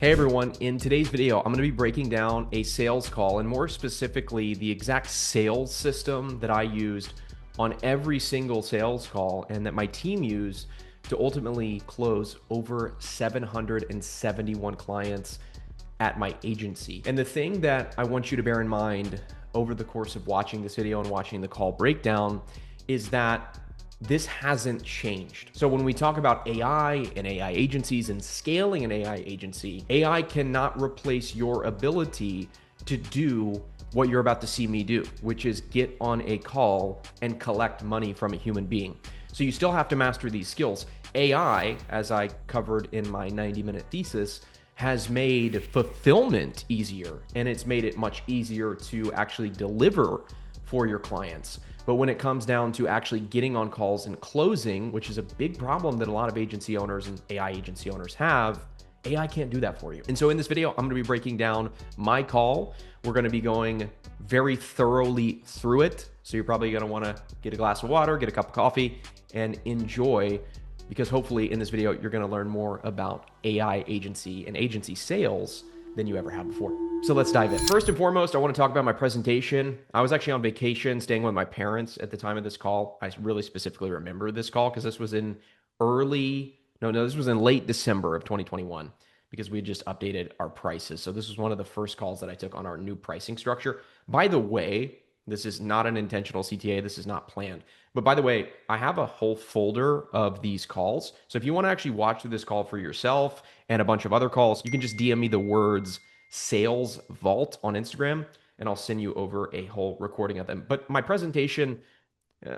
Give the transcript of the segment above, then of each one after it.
Hey everyone, in today's video, I'm going to be breaking down a sales call and more specifically the exact sales system that I used on every single sales call and that my team used to ultimately close over 771 clients at my agency. And the thing that I want you to bear in mind over the course of watching this video and watching the call breakdown is that this hasn't changed. So when we talk about AI and AI agencies and scaling an AI agency, AI cannot replace your ability to do what you're about to see me do, which is get on a call and collect money from a human being. So you still have to master these skills. AI, as I covered in my 90-minute thesis, has made fulfillment easier, and it's made it much easier to actually deliver for your clients. But when it comes down to actually getting on calls and closing, which is a big problem that a lot of agency owners and AI agency owners have, AI can't do that for you. And so in this video, I'm going to be breaking down my call. We're going to be going very thoroughly through it. So you're probably going to want to get a glass of water, get a cup of coffee, and enjoy, because hopefully in this video, you're going to learn more about AI agency and agency sales than you ever have before. So let's dive in. First and foremost, I want to talk about my presentation. I was actually on vacation, staying with my parents at the time of this call. I really specifically remember this call because this was in this was in late December of 2021 because we had just updated our prices. So this was one of the first calls that I took on our new pricing structure. By the way, this is not an intentional CTA. This is not planned. But by the way, I have a whole folder of these calls. So if you want to actually watch through this call for yourself and a bunch of other calls, you can just DM me the words Sales Vault on Instagram, and I'll send you over a whole recording of them. But my presentation,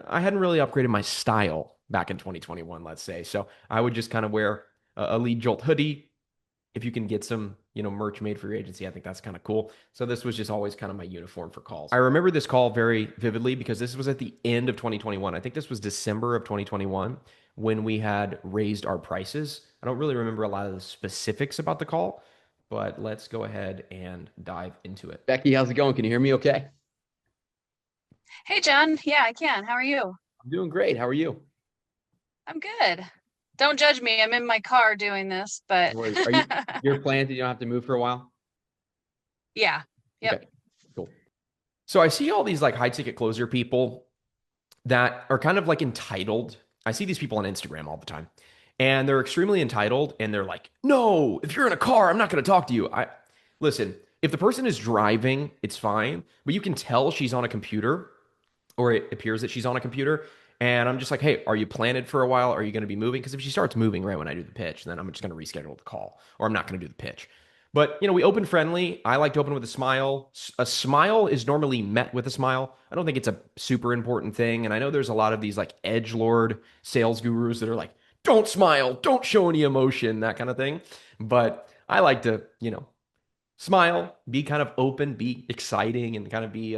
I hadn't really upgraded my style back in 2021, let's say. So I would just kind of wear a Lead Jolt hoodie. If you can get some, merch made for your agency, I think that's kind of cool. So this was just always kind of my uniform for calls. I remember this call very vividly because this was at the end of 2021. I think this was December of 2021 when we had raised our prices. I don't really remember a lot of the specifics about the call, but let's go ahead and dive into it. Becky, how's it going? Can you hear me okay? Hey, John. Yeah, I can. How are you? I'm doing great. How are you? I'm good. Don't judge me. I'm in my car doing this, but No worries. You're planted, you don't have to move for a while? yeah. Yep. Okay, cool. So I see all these like high ticket closer people that are kind of like entitled. I see these people on Instagram all the time. And they're extremely entitled and they're like, "No, if you're in a car, I'm not going to talk to you." I listen, if the person is driving, it's fine, but you can tell she's on a computer or it appears that she's on a computer. And I'm just like, "Hey, are you planted for a while? Are you going to be moving?" Because if she starts moving right when I do the pitch, then I'm just going to reschedule the call or I'm not going to do the pitch. But, we open friendly. I like to open with a smile. A smile is normally met with a smile. I don't think it's a super important thing. And I know there's a lot of these like edgelord sales gurus that are like, "Don't smile, don't show any emotion," that kind of thing. But I like to, smile, be kind of open, be exciting, and kind of be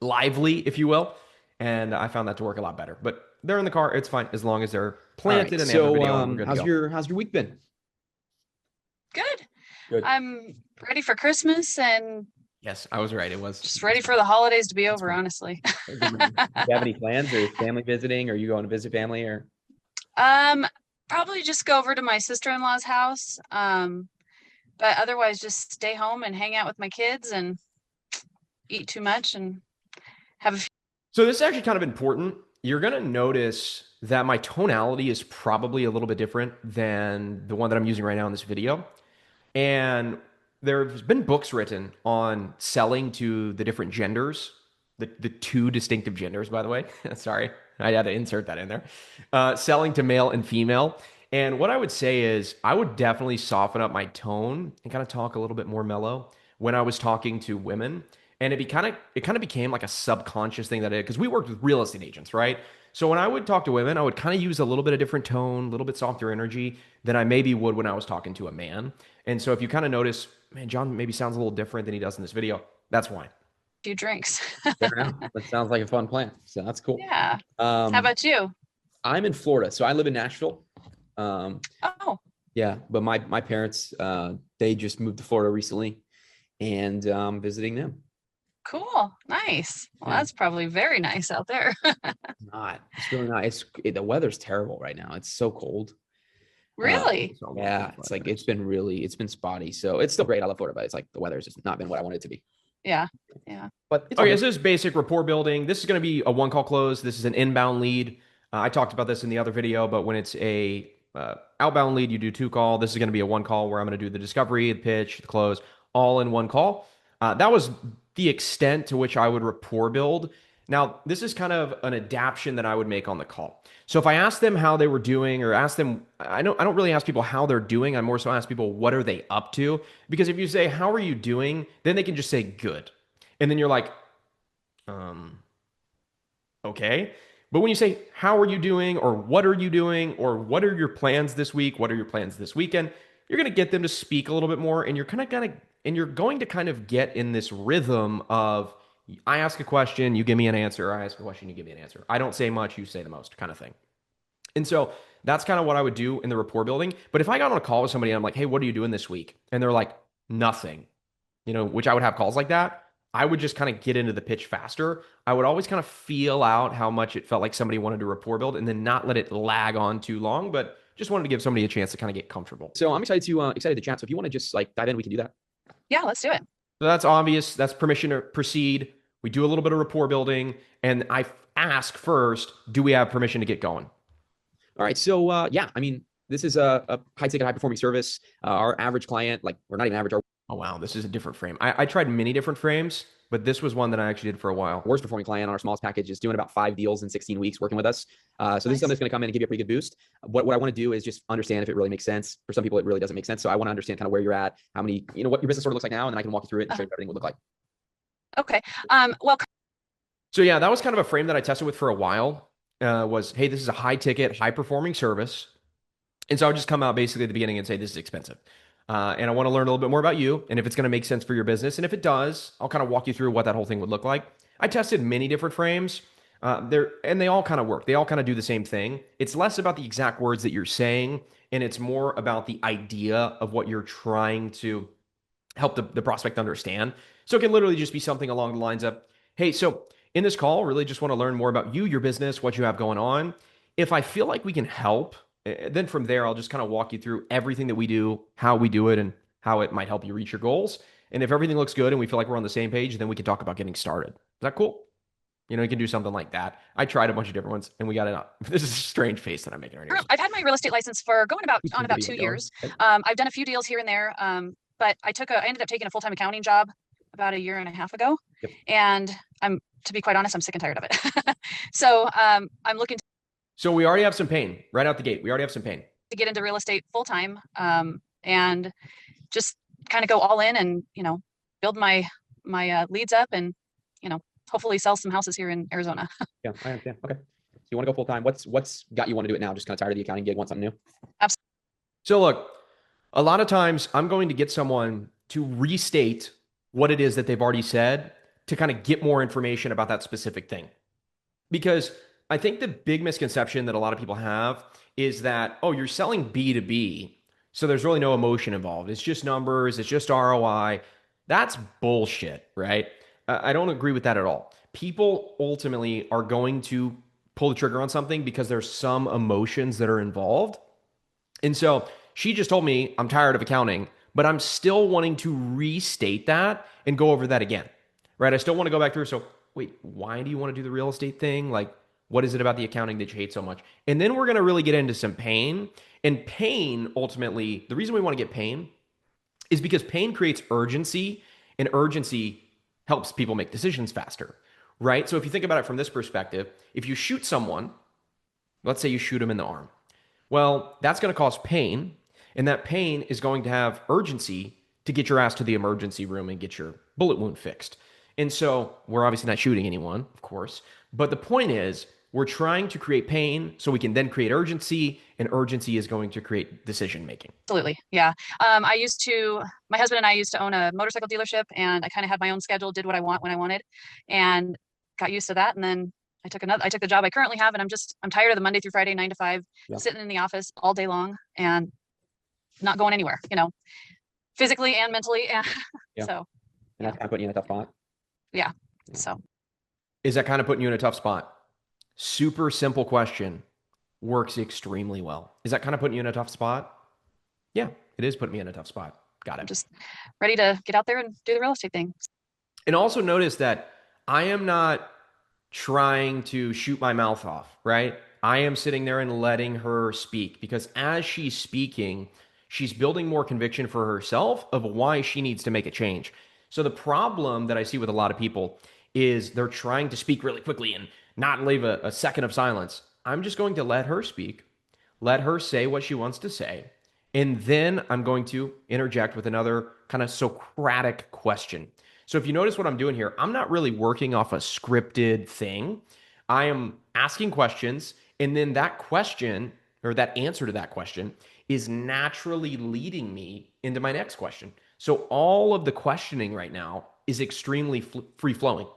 lively, if you will. And I found that to work a lot better. But they're in the car, it's fine as long as they're All right. planted and they have a video and we're good to How's go. your week been? Good. Good. I'm ready for Christmas and Yes, I was right. It was just ready for the holidays to be over, fine. honestly. Do you have any plans or family visiting? Or are you going to visit family or? Um, Probably just go over to my sister-in-law's house. But otherwise just stay home and hang out with my kids and eat too much and have a few. So this is actually kind of important. You're going to notice that my tonality is probably a little bit different than the one that I'm using right now in this video. And there's been books written on selling to the different genders, the two distinctive genders, by the way. Sorry, I had to insert that in there. Selling to male and female. And what I would say is I would definitely soften up my tone and kind of talk a little bit more mellow when I was talking to women. And it kind of became like a subconscious thing that because we worked with real estate agents, right? So when I would talk to women, I would kind of use a little bit of different tone, a little bit softer energy than I maybe would when I was talking to a man. And so if you kind of notice, man, John maybe sounds a little different than he does in this video, that's why. Few drinks. Fair enough. That sounds like a fun plan. So that's cool. Yeah. How about you? I'm in Florida, so I live in Nashville. Um, Oh, yeah, but my parents they just moved to Florida recently, and visiting them. cool. Nice. Well, Yeah. that's probably very nice out there. It's really not. The weather's terrible right now. It's so cold. Really? So Yeah, it's like it's been spotty. So it's still great. I love Florida, but it's like the weather's just not been what I wanted it to be. Yeah. Yeah. But it's all okay, good. so this is basic rapport building. This is going to be a one call close. This is an inbound lead. I talked about this in the other video, but when it's a outbound lead, you do 2 call. This is going to be a 1 call where I'm going to do the discovery, the pitch, the close, all in 1 call. That was the extent to which I would rapport build. Now, this is kind of an adaptation that I would make on the call. So if I ask them how they were doing, or ask them, I don't really ask people how they're doing. I more so ask people what are they up to, because if you say how are you doing, then they can just say good, and then you're like, okay. But when you say, how are you doing? Or what are you doing? Or what are your plans this week? What are your plans this weekend? You're going to get them to speak a little bit more, and you're going to kind of get in this rhythm of, I ask a question, you give me an answer. I ask a question, you give me an answer. I don't say much, you say the most, kind of thing. And so that's kind of what I would do in the rapport building. But if I got on a call with somebody and I'm like, hey, what are you doing this week? And they're like, nothing, which I would have calls like that. I would just kind of get into the pitch faster. I would always kind of feel out how much it felt like somebody wanted to rapport build, and then not let it lag on too long, but just wanted to give somebody a chance to kind of get comfortable. So I'm excited to chat. So if you want to just like dive in, we can do that. Yeah, let's do it. So that's obvious. That's permission to proceed. We do a little bit of rapport building, and I ask first, do we have permission to get going? All right. So yeah, I mean, this is a high ticket, high performing service. Our average client, like we're not even average. Our Oh, wow. This is a different frame. I tried many different frames, but this was one that I actually did for a while. worst performing client on our smallest package is doing about 5 deals in 16 weeks working with us. So this is something that's going to come in and give you a pretty good boost. What I want to do is just understand if it really makes sense. For some people, it really doesn't make sense. So I want to understand kind of where you're at, how many, what your business sort of looks like now, and then I can walk you through it and show you what everything would look like. Okay. Well, So yeah, that was kind of a frame that I tested with for a while. Was, hey, this is a high ticket, high performing service. And so I would just come out basically at the beginning and say, this is expensive. And I want to learn a little bit more about you and if it's going to make sense for your business. And if it does, I'll kind of walk you through what that whole thing would look like. I tested many different frames and they all kind of work. They all kind of do the same thing. It's less about the exact words that you're saying, and it's more about the idea of what you're trying to help the prospect understand. So it can literally just be something along the lines of, hey, so in this call, really just want to learn more about you, your business, what you have going on. If I feel like we can help, then from there, I'll just kind of walk you through everything that we do, how we do it, and how it might help you reach your goals. And if everything looks good and we feel like we're on the same page, then we can talk about getting started. Is that cool? You can do something like that. I tried a bunch of different ones and we got it up. This is a strange face that I'm making right now. I've had my real estate license for going on about 2 years. I've done a few deals here and there, but I ended up taking a full-time accounting job about 1.5 years ago. Yep. And to be quite honest, I'm sick and tired of it. So I'm looking So we already have some pain right out the gate. We already have some pain to get into real estate full-time, and just kind of go all in and, build my leads up and, hopefully sell some houses here in Arizona. Yeah, I understand. Okay. So you want to go full time. What's got you want to do it now? Just kind of tired of the accounting gig, want something new? Absolutely. So look, a lot of times I'm going to get someone to restate what it is that they've already said to kind of get more information about that specific thing. Because I think the big misconception that a lot of people have is that, oh, you're selling B2B, so there's really no emotion involved. It's just numbers, it's just ROI. That's bullshit, right? I don't agree with that at all. People ultimately are going to pull the trigger on something because there's some emotions that are involved. And so she just told me, I'm tired of accounting, but I'm still wanting to restate that and go over that again, right? I still want to go back through. So wait, why do you want to do the real estate thing? Like, what is it about the accounting that you hate so much? And then we're going to really get into some pain. And pain, ultimately, the reason we want to get pain is because pain creates urgency, and urgency helps people make decisions faster, right? So if you think about it from this perspective, if you shoot someone, let's say you shoot them in the arm, well, that's going to cause pain, and that pain is going to have urgency to get your ass to the emergency room and get your bullet wound fixed. And so we're obviously not shooting anyone, of course, but the point is we're trying to create pain so we can then create urgency, and urgency is going to create decision making. Absolutely. Yeah. My husband and I used to own a motorcycle dealership, and I kind of had my own schedule, did what I want when I wanted, and got used to that. And then I took the job I currently have, and I'm tired of the Monday through Friday, 9 to 5, sitting in the office all day long and not going anywhere, physically and mentally. And so. And that's kind of putting you in a tough spot. Yeah. So. Is that kind of putting you in a tough spot? Super simple question. works extremely well. Is that kind of putting you in a tough spot? Yeah, it is putting me in a tough spot. Got I'm it. just ready to get out there and do the real estate thing. And also notice that I am not trying to shoot my mouth off, right? I am sitting there and letting her speak because as she's speaking, she's building more conviction for herself of why she needs to make a change. So the problem that I see with a lot of people is they're trying to speak really quickly and not leave a second of silence. I'm just going to let her speak, let her say what she wants to say, and then I'm going to interject with another kind of Socratic question. So if you notice what I'm doing here, I'm not really working off a scripted thing. I am asking questions, and then that question or that answer to that question is naturally leading me into my next question. So all of the questioning right now is extremely free flowing.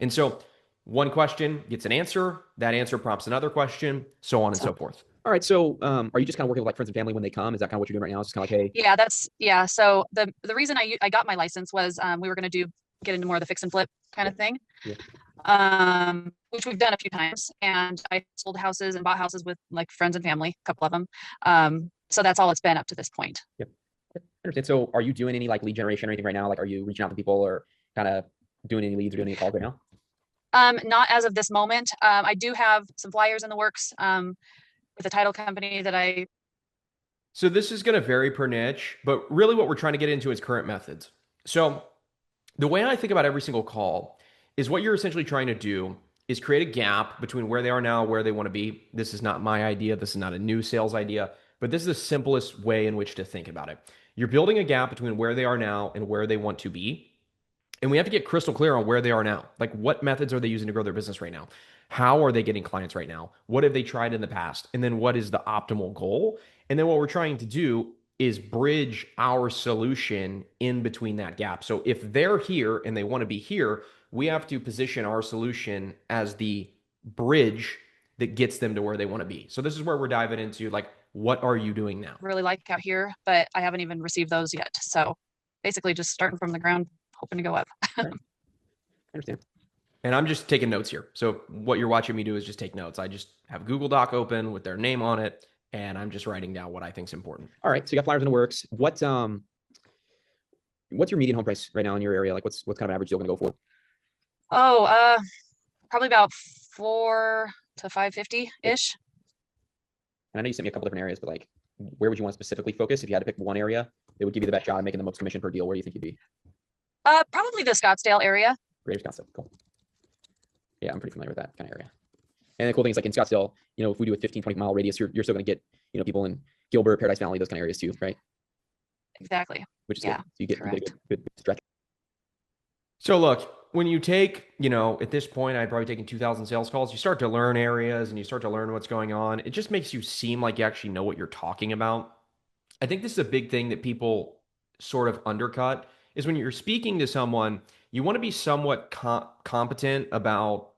And so one question gets an answer, that answer prompts another question, so on and so forth. All right. So are you just kind of working with like friends and family when they come? Is that kind of what you're doing right now? It's just kind of like, hey. Yeah. So the reason I got my license was we were going to get into more of the fix and flip kind of thing. Yeah. Which we've done a few times, and I sold houses and bought houses with like friends and family, a couple of them. So that's all it's been up to this point. Yep. I understand. So are you doing any like lead generation or anything right now? Like, are you reaching out to people or kind of doing any leads or doing any calls right now? Not as of this moment. I do have some flyers in the works with a title company that I. So this is going to vary per niche, but really what we're trying to get into is current methods. So the way I think about every single call is what you're essentially trying to do is create a gap between where they are now, where they want to be. This is not my idea. This is not a new sales idea, but this is the simplest way in which to think about it. You're building a gap between where they are now and where they want to be. And we have to get crystal clear on where they are now. Like what methods are they using to grow their business right now? How are they getting clients right now? What have they tried in the past? And then what is the optimal goal? And then what we're trying to do is bridge our solution in between that gap. So if they're here and they want to be here, we have to position our solution as the bridge that gets them to where they want to be. So this is where we're diving into like, what are you doing now? Really like out here, but I haven't even received those yet. So basically just starting from the ground, hoping to go up. I understand. And I'm just taking notes here. So what you're watching me do is just take notes. I just have Google Doc open with their name on it, and I'm just writing down what I think is important. All right. So you got flyers in the works. What's your median home price right now in your area? Like what's kind of average deal going to go for? Oh, probably about 4 to 550 ish. And I know you sent me a couple different areas, but like, where would you want to specifically focus? If you had to pick one area that would give you the best shot at making the most commission per deal, where do you think you'd be? Probably the Scottsdale area. Greater Scottsdale. Cool. Yeah, I'm pretty familiar with that kind of area. And the cool thing is like in Scottsdale, if we do a 15, 20 mile radius, you're still going to get, people in Gilbert, Paradise Valley, those kind of areas too, right? Exactly. Which is good. So you get a good stretch. So look, when you take, at this point, I'd probably taken 2,000 sales calls. You start to learn areas and you start to learn what's going on. It just makes you seem like you actually know what you're talking about. I think this is a big thing that people sort of undercut is when you're speaking to someone, you want to be somewhat competent about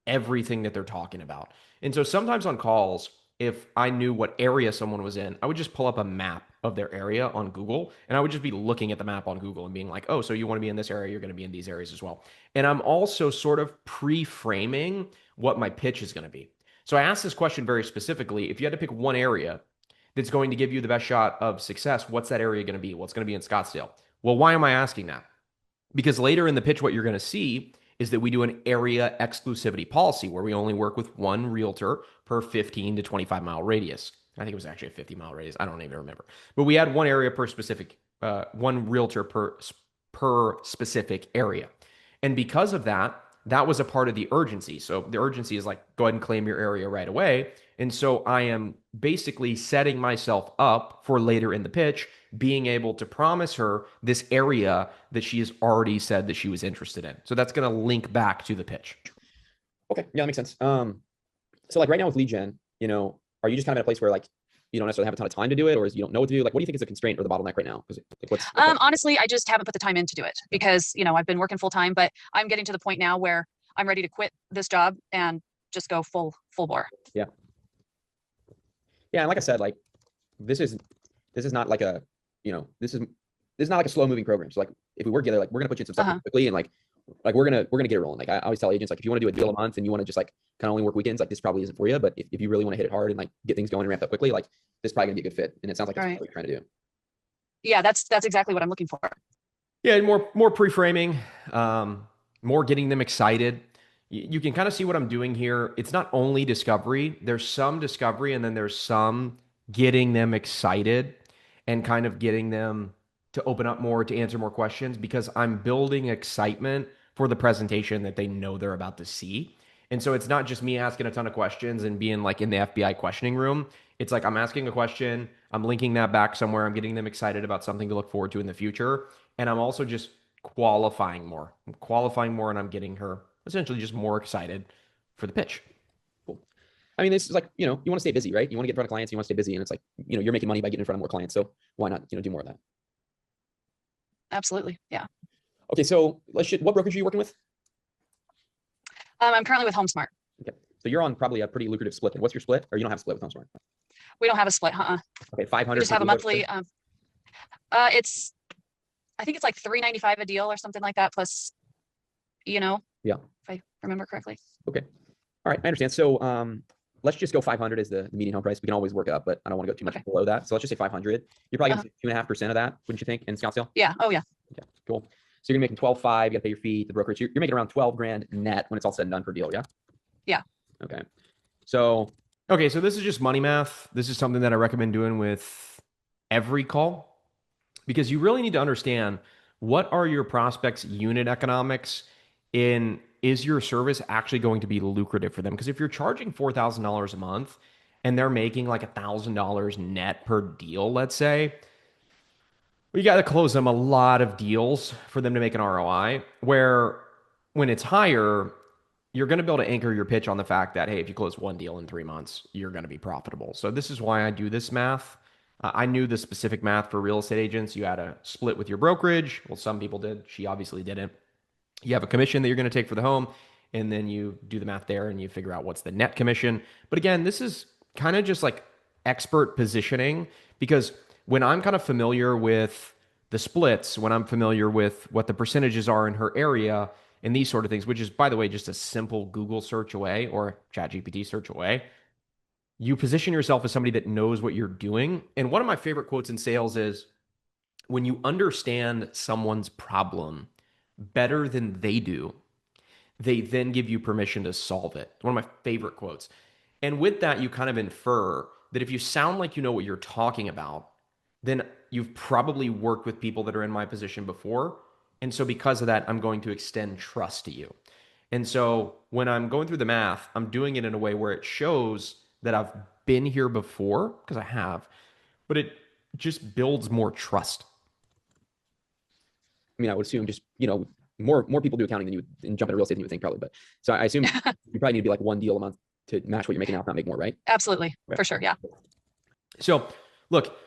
everything that they're talking about. And so sometimes on calls, if I knew what area someone was in, I would just pull up a map of their area on Google, and I would just be looking at the map on Google and being like, oh, so you want to be in this area, you're going to be in these areas as well. And I'm also sort of pre-framing what my pitch is going to be. So I asked this question very specifically. If you had to pick one area that's going to give you the best shot of success, what's that area going to be? Well, it's going to be in Scottsdale. Well, why am I asking that? Because later in the pitch, what you're going to see is that we do an area exclusivity policy where we only work with one realtor per 15 to 25 mile radius. I think it was actually a 50 mile radius. I don't even remember. But we had one area per specific, one realtor per specific area. And because of that, that was a part of the urgency. So the urgency is like, go ahead and claim your area right away. And so I am basically setting myself up for later in the pitch, being able to promise her this area that she has already said that she was interested in. So that's going to link back to the pitch. Okay. Yeah, that makes sense. So like right now with lead gen, are you just kind of at a place where like, you don't necessarily have a ton of time to do it, or you don't know what to do? Like, what do you think is the constraint or the bottleneck right now? Like, honestly, I just haven't put the time in to do it because, I've been working full time, but I'm getting to the point now where I'm ready to quit this job and just go full bore. Yeah. Yeah. And like I said, like, this is not like a, this is not like a slow moving program. So like, if we work together, like we're going to put you in some stuff quickly and like, Like we're gonna get it rolling. Like I always tell agents, like if you want to do a deal a month and you want to just like kind of only work weekends, like this probably isn't for you. But if you really want to hit it hard and like get things going and ramp up quickly, like this is probably gonna be a good fit. And it sounds like it's Right. what you're trying to do. Yeah, that's exactly what I'm looking for. Yeah, more pre-framing, more getting them excited. You can kind of see what I'm doing here. It's not only discovery. There's some discovery, and then there's some getting them excited and kind of getting them to open up more, to answer more questions, because I'm building excitement for the presentation that they know they're about to see. And so it's not just me asking a ton of questions and being like in the FBI questioning room. It's like I'm asking a question, I'm linking that back somewhere, I'm getting them excited about something to look forward to in the future. And I'm also just qualifying more. I'm qualifying more, and I'm getting her essentially just more excited for the pitch. Cool. I mean, this is like, you want to stay busy, right? You want to get in front of clients, you want to stay busy. And it's like, you're making money by getting in front of more clients. So why not, do more of that? Absolutely. Yeah. Okay. So what brokerage are you working with? I'm currently with HomeSmart. Okay. So you're on probably a pretty lucrative split. What's your split? Or you don't have a split with HomeSmart? We don't have a split. Okay. 500. We just have a monthly. I think it's like $395 a deal or something like that. Plus, Yeah. if I remember correctly. Okay. All right. I understand. So, let's just go 500 as the median home price. We can always work up, but I don't want to go too much Okay. below that. So let's just say 500. You're probably going to 2.5% of that, wouldn't you think, in Scottsdale? Yeah. Oh yeah. Okay, cool. So you're making 12.5. You got to pay your fee, the brokerage. You're making around 12 grand net when it's all said and done per deal. Yeah. Yeah. Okay. So Okay, so this is just money math. This is something that I recommend doing with every call, because you really need to understand what are your prospects' unit economics, in is your service actually going to be lucrative for them? Because if you're charging $4,000 a month and they're making like $1,000 net per deal, let's say, well, you got to close them a lot of deals for them to make an ROI. Where when it's higher, you're going to be able to anchor your pitch on the fact that, hey, if you close one deal in 3 months, you're going to be profitable. So this is why I do this math. I knew the specific math for real estate agents. You had a split with your brokerage. Well, some people did. She obviously didn't. You have a commission that you're going to take for the home, and then you do the math there and you figure out what's the net commission. But again, this is kind of just like expert positioning, because when I'm kind of familiar with the splits, when I'm familiar with what the percentages are in her area and these sort of things, which is, by the way, just a simple Google search away or ChatGPT search away, you position yourself as somebody that knows what you're doing. And one of my favorite quotes in sales is, when you understand someone's problem better than they do, they then give you permission to solve it. One of my favorite quotes. And with that, you kind of infer that if you sound like you know what you're talking about, then you've probably worked with people that are in my position before. And so because of that, I'm going to extend trust to you. And so when I'm going through the math, I'm doing it in a way where it shows that I've been here before, because I have, but it just builds more trust. I mean, I would assume just, more people do accounting than you and jump into real estate than you would think probably. But so I assume you probably need to be like one deal a month to match what you're making now, if not make more, right? Absolutely. Right. For sure. Yeah. So look,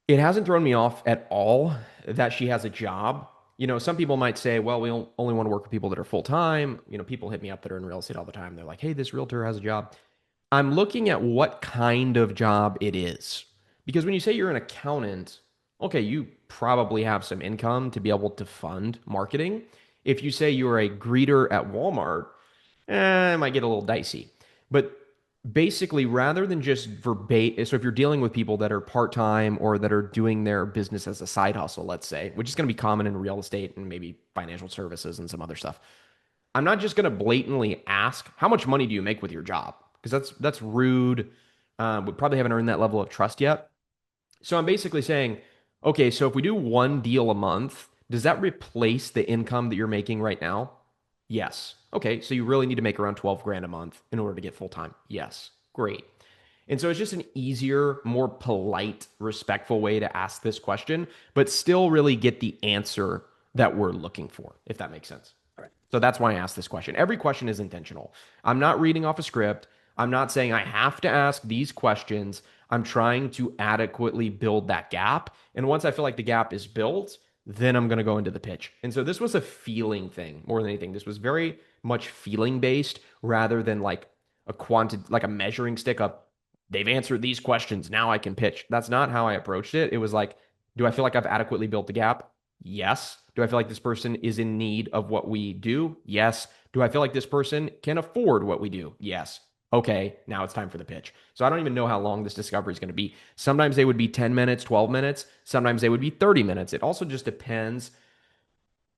it hasn't thrown me off at all that she has a job. Some people might say, well, we only want to work with people that are full-time. People hit me up that are in real estate all the time. They're like, hey, this realtor has a job. I'm looking at what kind of job it is. Because when you say you're an accountant, okay, you probably have some income to be able to fund marketing. If you say you're a greeter at Walmart, it might get a little dicey. But basically, rather than just verbatim, so if you're dealing with people that are part-time or that are doing their business as a side hustle, let's say, which is going to be common in real estate and maybe financial services and some other stuff, I'm not just going to blatantly ask, how much money do you make with your job? Because that's rude. We probably haven't earned that level of trust yet. So I'm basically saying, okay, so if we do one deal a month, does that replace the income that you're making right now? Yes. Okay, so you really need to make around 12 grand a month in order to get full time. Yes. Great. And so it's just an easier, more polite, respectful way to ask this question, but still really get the answer that we're looking for, if that makes sense. All right. So that's why I asked this question. Every question is intentional. I'm not reading off a script. I'm not saying I have to ask these questions. I'm trying to adequately build that gap. And once I feel like the gap is built, then I'm going to go into the pitch. And so this was a feeling thing more than anything. This was very much feeling based rather than like like a measuring stick of, they've answered these questions, now I can pitch. That's not how I approached it. It was like, do I feel like I've adequately built the gap? Yes. Do I feel like this person is in need of what we do? Yes. Do I feel like this person can afford what we do? Yes. Okay, now it's time for the pitch. So I don't even know how long this discovery is going to be. Sometimes they would be 10 minutes, 12 minutes. Sometimes they would be 30 minutes. It also just depends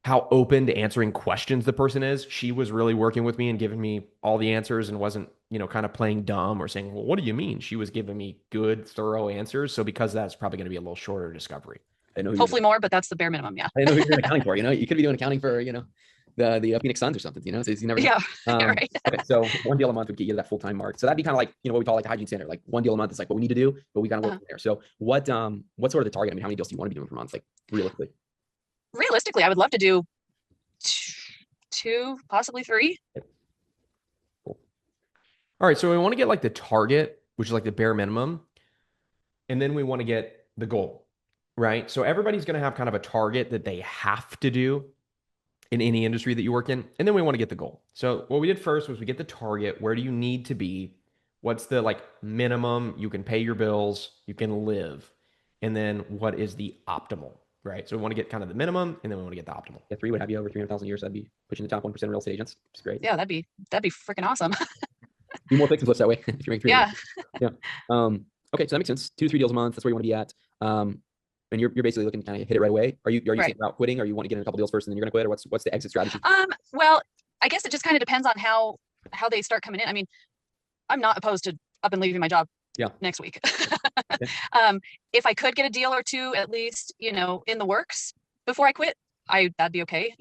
how open to answering questions the person is. She was really working with me and giving me all the answers and wasn't, kind of playing dumb or saying, well, what do you mean? She was giving me good, thorough answers. So because that's probably going to be a little shorter discovery. I know Hopefully more, but that's the bare minimum. Yeah. I know who you're doing accounting for. You could be doing accounting for, the Phoenix Suns or something, so you never know. Yeah. Right. Okay, so one deal a month would get you to that full-time mark. So that'd be kind of like, what we call like the hygiene standard. Like one deal a month is like what we need to do, but we kind of work from there. So what's sort of the target? I mean, how many deals do you want to be doing per month? Like realistically? Realistically, I would love to do two, possibly three. Cool. All right. So we want to get like the target, which is like the bare minimum. And then we want to get the goal, right? So everybody's going to have kind of a target that they have to do in any industry that you work in. And then we want to get the goal. So what we did first was we get the target. Where do you need to be? What's the like minimum you can pay your bills, you can live? And then what is the optimal, right? So we want to get kind of the minimum and then we want to get the optimal. Yeah, 3 would have you over 300,000 a year. So that'd be pushing the top 1% of real estate agents. It's great. Yeah, that'd be freaking awesome. Do more fix and flips that way if you're making 3. Yeah. Yeah. Okay, so that makes sense. 2 to 3 deals a month. That's where you want to be at. And you're basically looking to kind of hit it right away. Are you Right. thinking about quitting, or you want to get in a couple deals first and then you're going to quit, or what's the exit strategy? Well, I guess it just kind of depends on how they start coming in. I mean, I'm not opposed to up and leaving my job next week. Okay. If I could get a deal or two, at least, in the works before I quit, that'd be okay.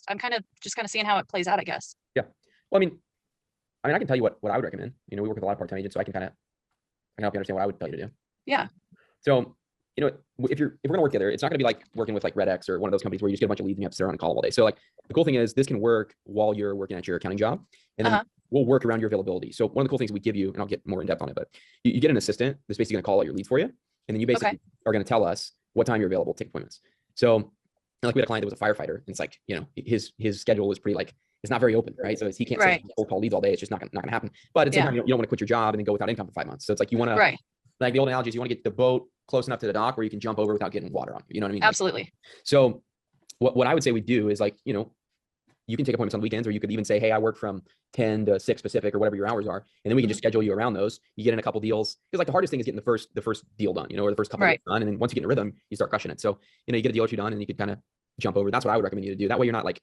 I'm kind of seeing how it plays out, I guess. Yeah. Well, I mean, I can tell you what I would recommend. We work with a lot of part-time agents, so I can help you understand what I would tell you to do. Yeah. So, if we're going to work together, it's not going to be like working with like RedX or one of those companies where you just get a bunch of leads and you have to sit around and call all day. So like the cool thing is this can work while you're working at your accounting job, and then we'll work around your availability. So one of the cool things we give you, and I'll get more in depth on it, but you get an assistant that's basically going to call all your leads for you. And then you basically are going to tell us what time you're available to take appointments. So like we had a client that was a firefighter, and it's like, his schedule was pretty like, it's not very open, right? So he can't say cold call leads all day. It's just not gonna happen. But at the same time, you don't want to quit your job and then go without income for 5 months. So it's like you want to, like the old analogy is you want to get the boat close enough to the dock where you can jump over without getting water on you. You know what I mean? Absolutely. So what I would say we do is like, you can take appointments on weekends, or you could even say, hey, I work from 10 to 6 Pacific or whatever your hours are. And then we can just schedule you around those. You get in a couple deals. Because like the hardest thing is getting the first deal done, or the first couple deals done. And then once you get in a rhythm, you start crushing it. So, you get a deal or two done and you could kind of jump over. That's what I would recommend you to do. That way you're not like,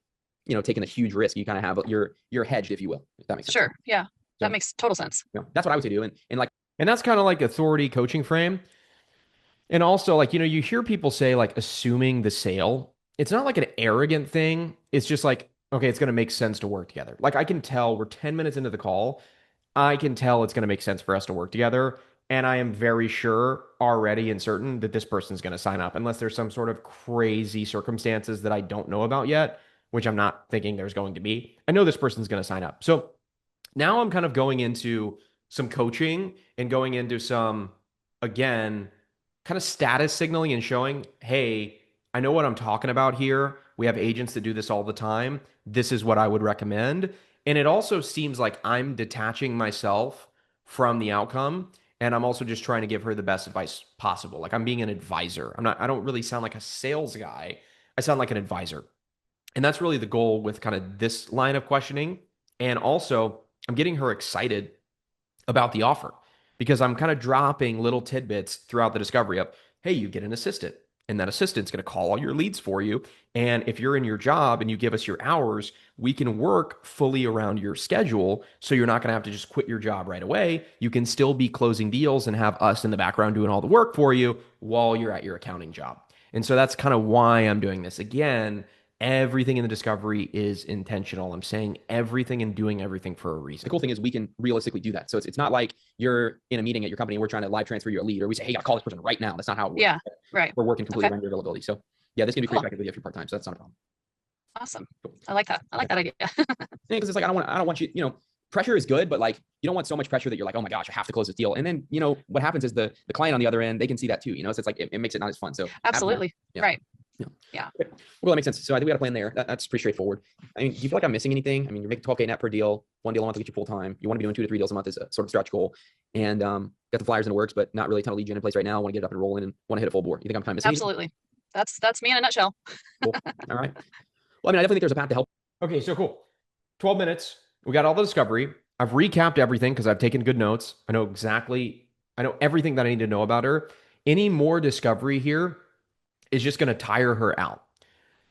taking a huge risk. You kind of have, you're hedged, if you will, if that makes sense. Sure. Yeah. That makes total sense. That's what I would say do. And that's kind of like authority coaching frame. And also like, you hear people say like assuming the sale. It's not like an arrogant thing. It's just like, okay, it's going to make sense to work together. Like I can tell we're 10 minutes into the call. I can tell it's going to make sense for us to work together. And I am very sure already and certain that this person's going to sign up unless there's some sort of crazy circumstances that I don't know about yet, which I'm not thinking there's going to be. I know this person's going to sign up. So now I'm kind of going into some coaching and going into some, again, kind of status signaling and showing, hey, I know what I'm talking about here. We have agents that do this all the time. This is what I would recommend. And it also seems like I'm detaching myself from the outcome. And I'm also just trying to give her the best advice possible. Like I'm being an advisor. I don't really sound like a sales guy. I sound like an advisor. And that's really the goal with kind of this line of questioning. And also I'm getting her excited about the offer because I'm kind of dropping little tidbits throughout the discovery of, hey, you get an assistant. And that assistant's going to call all your leads for you. And if you're in your job and you give us your hours, we can work fully around your schedule. So you're not going to have to just quit your job right away. You can still be closing deals and have us in the background doing all the work for you while you're at your accounting job. And so that's kind of why I'm doing this. Again, everything in the discovery is intentional. I'm saying everything and doing everything for a reason. The cool thing is we can realistically do that. So it's not like you're in a meeting at your company and we're trying to live transfer you a lead, or we say, hey, you got to call this person right now. That's not how it works. Yeah, right. We're working completely around your availability. So yeah, this can be pretty effective if you're part-time. So that's not a problem. Awesome. I like that. I like that idea. Because it's like, I don't want you, pressure is good, but like, you don't want so much pressure that you're like, oh my gosh, I have to close this deal. And then, what happens is the client on the other end, they can see that too, so it's like, it makes it not as fun. So absolutely. Right. Yeah. Well, that makes sense. So I think we got a plan there. That's pretty straightforward. I mean, do you feel like I'm missing anything? I mean, you're making 12K net per deal, 1 deal a month to get you full time. You want to be doing 2 to 3 deals a month is a sort of stretch goal. And got the flyers in the works, but not really a ton of lead gen in place right now. I want to get it up and rolling and want to hit a full board. You think I'm kind of missing Absolutely. anything? That's me in a nutshell. Cool. All right. Well, I mean, I definitely think there's a path to help. Okay, so cool. 12 minutes. We got all the discovery. I've recapped everything because I've taken good notes. I know everything that I need to know about her. Any more discovery here is just going to tire her out.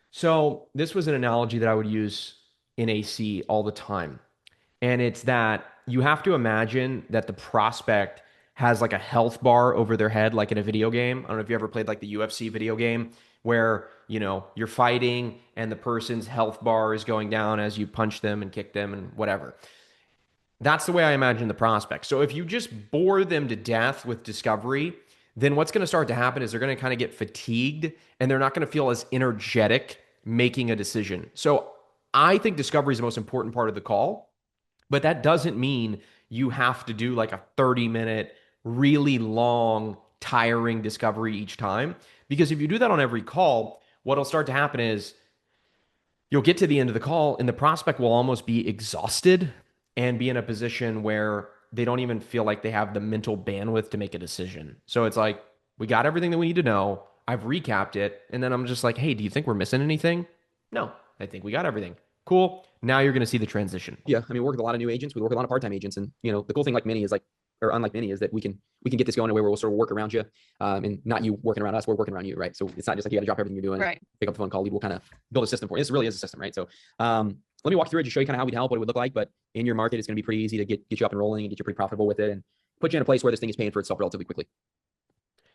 So this was an analogy that I would use in AC all the time. And it's that you have to imagine that the prospect has like a health bar over their head, like in a video game. I don't know if you ever played like the UFC video game where, you're fighting and the person's health bar is going down as you punch them and kick them and whatever. That's the way I imagine the prospect. So if you just bore them to death with discovery, then what's going to start to happen is they're going to kind of get fatigued and they're not going to feel as energetic making a decision. So I think discovery is the most important part of the call, but that doesn't mean you have to do like a 30-minute, really long, tiring discovery each time. Because if you do that on every call, what'll start to happen is you'll get to the end of the call and the prospect will almost be exhausted and be in a position where they don't even feel like they have the mental bandwidth to make a decision. So it's like, we got everything that we need to know. I've recapped it. And then I'm just like, hey, do you think we're missing anything? No, I think we got everything. Cool. Now you're going to see the transition. Yeah. I mean, we work with a lot of new agents. We work with a lot of part-time agents. And, the cool thing like Mini is like, or unlike Mini, is that we can get this going in a way where we'll sort of work around you, and not you working around us, we're working around you, right? So it's not just like you got to drop everything you're doing, Right. pick up the phone call. We'll kind of build a system for you. This really is a system, right? So let me walk through it, just show you kind of how we'd help, what it would look like. But in your market, it's going to be pretty easy to get you up and rolling and get you pretty profitable with it and put you in a place where this thing is paying for itself relatively quickly.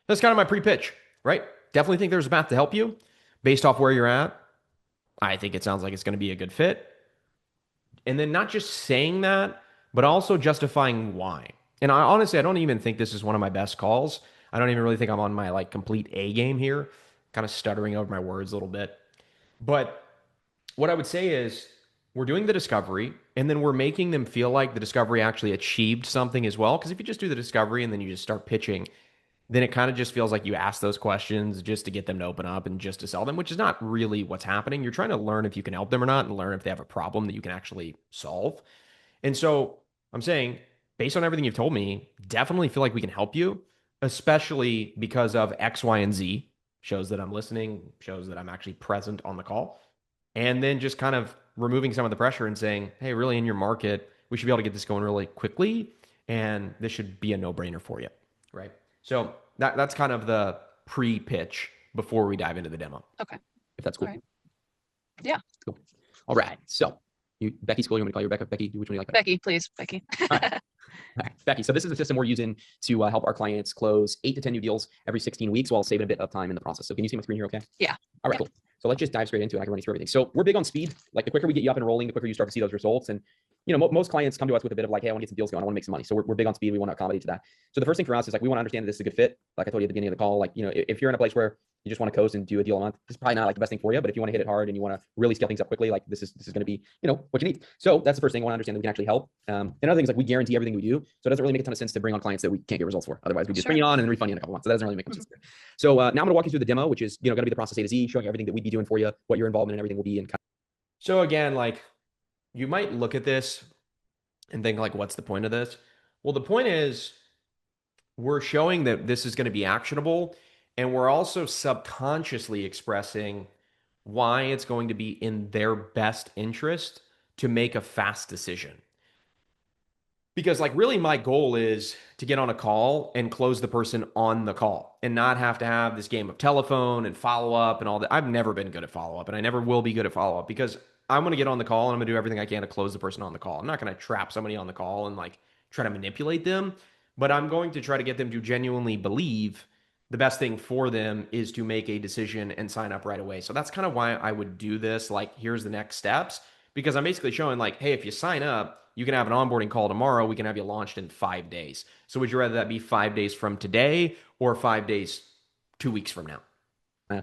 That's kind of my pre-pitch, right? Definitely think there's a path to help you based off where you're at. I think it sounds like it's going to be a good fit. And then not just saying that, but also justifying why. And I don't even think this is one of my best calls. I don't even really think I'm on my like complete A game here, kind of stuttering over my words a little bit. But what I would say is we're doing the discovery and then we're making them feel like the discovery actually achieved something as well. Because if you just do the discovery and then you just start pitching, then it kind of just feels like you ask those questions just to get them to open up and just to sell them, which is not really what's happening. You're trying to learn if you can help them or not and learn if they have a problem that you can actually solve. And so I'm saying, based on everything you've told me, definitely feel like we can help you, especially because of X, Y, and Z. Shows that I'm listening, shows that I'm actually present on the call. And then just kind of removing some of the pressure and saying, hey, really in your market, we should be able to get this going really quickly. And this should be a no-brainer for you, right? So that's kind of the pre-pitch before we dive into the demo. Okay. If that's cool. All right. Yeah. Cool. All right. So Becky's cool. You want me to call you Rebecca? Becky, which one do you like? Becky, please. Becky. All right. Becky, so this is the system we're using to help our clients close 8 to 10 new deals every 16 weeks while saving a bit of time in the process. So can you see my screen here okay? Yeah. All right, Yeah. cool. So let's just dive straight into it. I can run you through everything. So we're big on speed. Like the quicker we get you up and rolling, the quicker you start to see those results. And most clients come to us with a bit of like, hey, I want to get some deals going. I want to make some money. So we're big on speed. We want to accommodate to that. So the first thing for us is like, we want to understand that this is a good fit. Like I told you at the beginning of the call, like, if you're in a place where you just want to coast and do a deal a month, this is probably not like the best thing for you. But if you want to hit it hard and you want to really scale things up quickly, like this is going to be, what you need. So that's the first thing. I want to understand that we can actually help. Another thing is like we guarantee everything we do. So it doesn't really make a ton of sense to bring on clients that we can't get results for. Otherwise we just bring you on and then refund you in a couple months. So that doesn't really make much sense. So now I'm going to walk you through the demo, which is, going to be the process A to Z, showing everything that we'd be doing for you, what your involvement and everything will be in. So again, like you might look at this and think like, what's the point of this? Well, the point is we're showing that this is going to be actionable. And we're also subconsciously expressing why it's going to be in their best interest to make a fast decision. Because like really my goal is to get on a call and close the person on the call and not have to have this game of telephone and follow up and all that. I've never been good at follow up and I never will be good at follow up because I'm going to get on the call and I'm going to do everything I can to close the person on the call. I'm not going to trap somebody on the call and like try to manipulate them, but I'm going to try to get them to genuinely believe the best thing for them is to make a decision and sign up right away. So that's kind of why I would do this. Like, here's the next steps, because I'm basically showing like, hey, if you sign up, you can have an onboarding call tomorrow. We can have you launched in 5 days. So would you rather that be 5 days from today or 5 days, 2 weeks from now?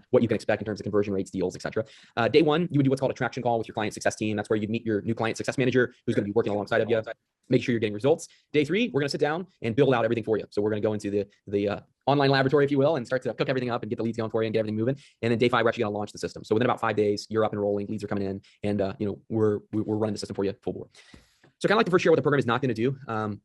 What you can expect in terms of conversion rates, deals, etc. Day one, you would do what's called a traction call with your client success team. That's where you'd meet your new client success manager who's going to be working alongside of you. Make sure you're getting results. Day three, we're going to sit down and build out everything for you. So we're going to go into the online laboratory, if you will, and start to cook everything up and get the leads going for you and get everything moving. And then day five, we're actually going to launch the system. So within about 5 days, you're up and rolling, leads are coming in, and we're running the system for you full bore. So kind of like the first year, what the program is not going to do,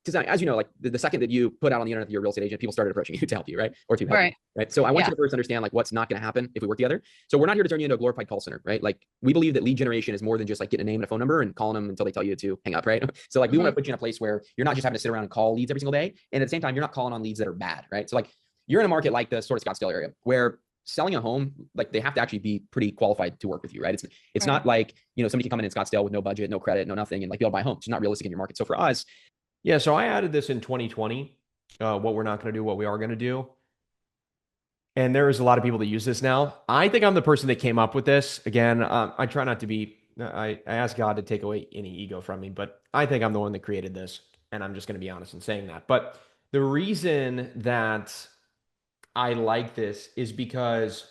because as you know, like the second that you put out on the internet that you're a real estate agent, people started approaching you to help you, right? Or to help you, right? So I want you to first understand like what's not going to happen if we work together. So we're not here to turn you into a glorified call center, right? Like we believe that lead generation is more than just like getting a name and a phone number and calling them until they tell you to hang up, right? So like we want to put you in a place where you're not just having to sit around and call leads every single day, and at the same time, you're not calling on leads that are bad, right? So like you're in a market like the sort of Scottsdale area where selling a home, like they have to actually be pretty qualified to work with you, right? It's not like, you know, somebody can come in Scottsdale with no budget, no credit, no nothing, and like be able to buy homes. It's not realistic in your market. So for us, yeah. So I added this in 2020. What we're not going to do, what we are going to do. And there's a lot of people that use this now. I think I'm the person that came up with this. Again, I try not to be. I ask God to take away any ego from me, but I think I'm the one that created this, and I'm just going to be honest in saying that. But the reason that I like this is because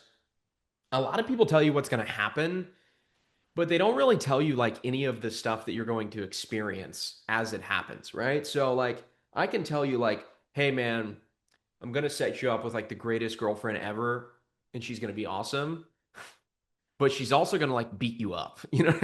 a lot of people tell you what's going to happen, but they don't really tell you like any of the stuff that you're going to experience as it happens, right? So like I can tell you like, hey man, I'm going to set you up with like the greatest girlfriend ever and she's going to be awesome, but she's also going to like beat you up, you know?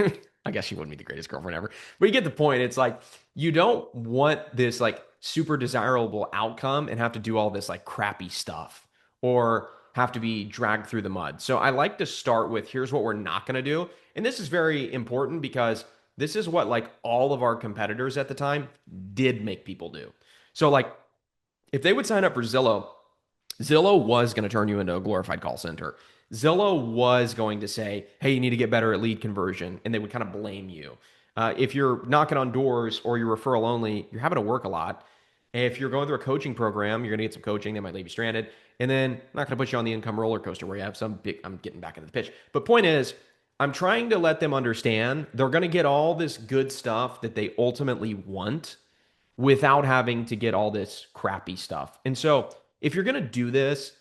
I guess she wouldn't be the greatest girlfriend ever, but you get the point. It's like you don't want this like super desirable outcome and have to do all this like crappy stuff or have to be dragged through the mud. So I like to start with here's what we're not going to do. And this is very important because this is what like all of our competitors at the time did make people do. So like if they would sign up for Zillow, Zillow was going to turn you into a glorified call center. Zillow was going to say, hey, you need to get better at lead conversion. And they would kind of blame you. If you're knocking on doors or you're referral only, you're having to work a lot. If you're going through a coaching program, you're going to get some coaching. They might leave you stranded. And then I'm not going to put you on the income roller coaster where you have some big, I'm getting back into the pitch. But point is, I'm trying to let them understand they're going to get all this good stuff that they ultimately want without having to get all this crappy stuff. And so if you're going to do this,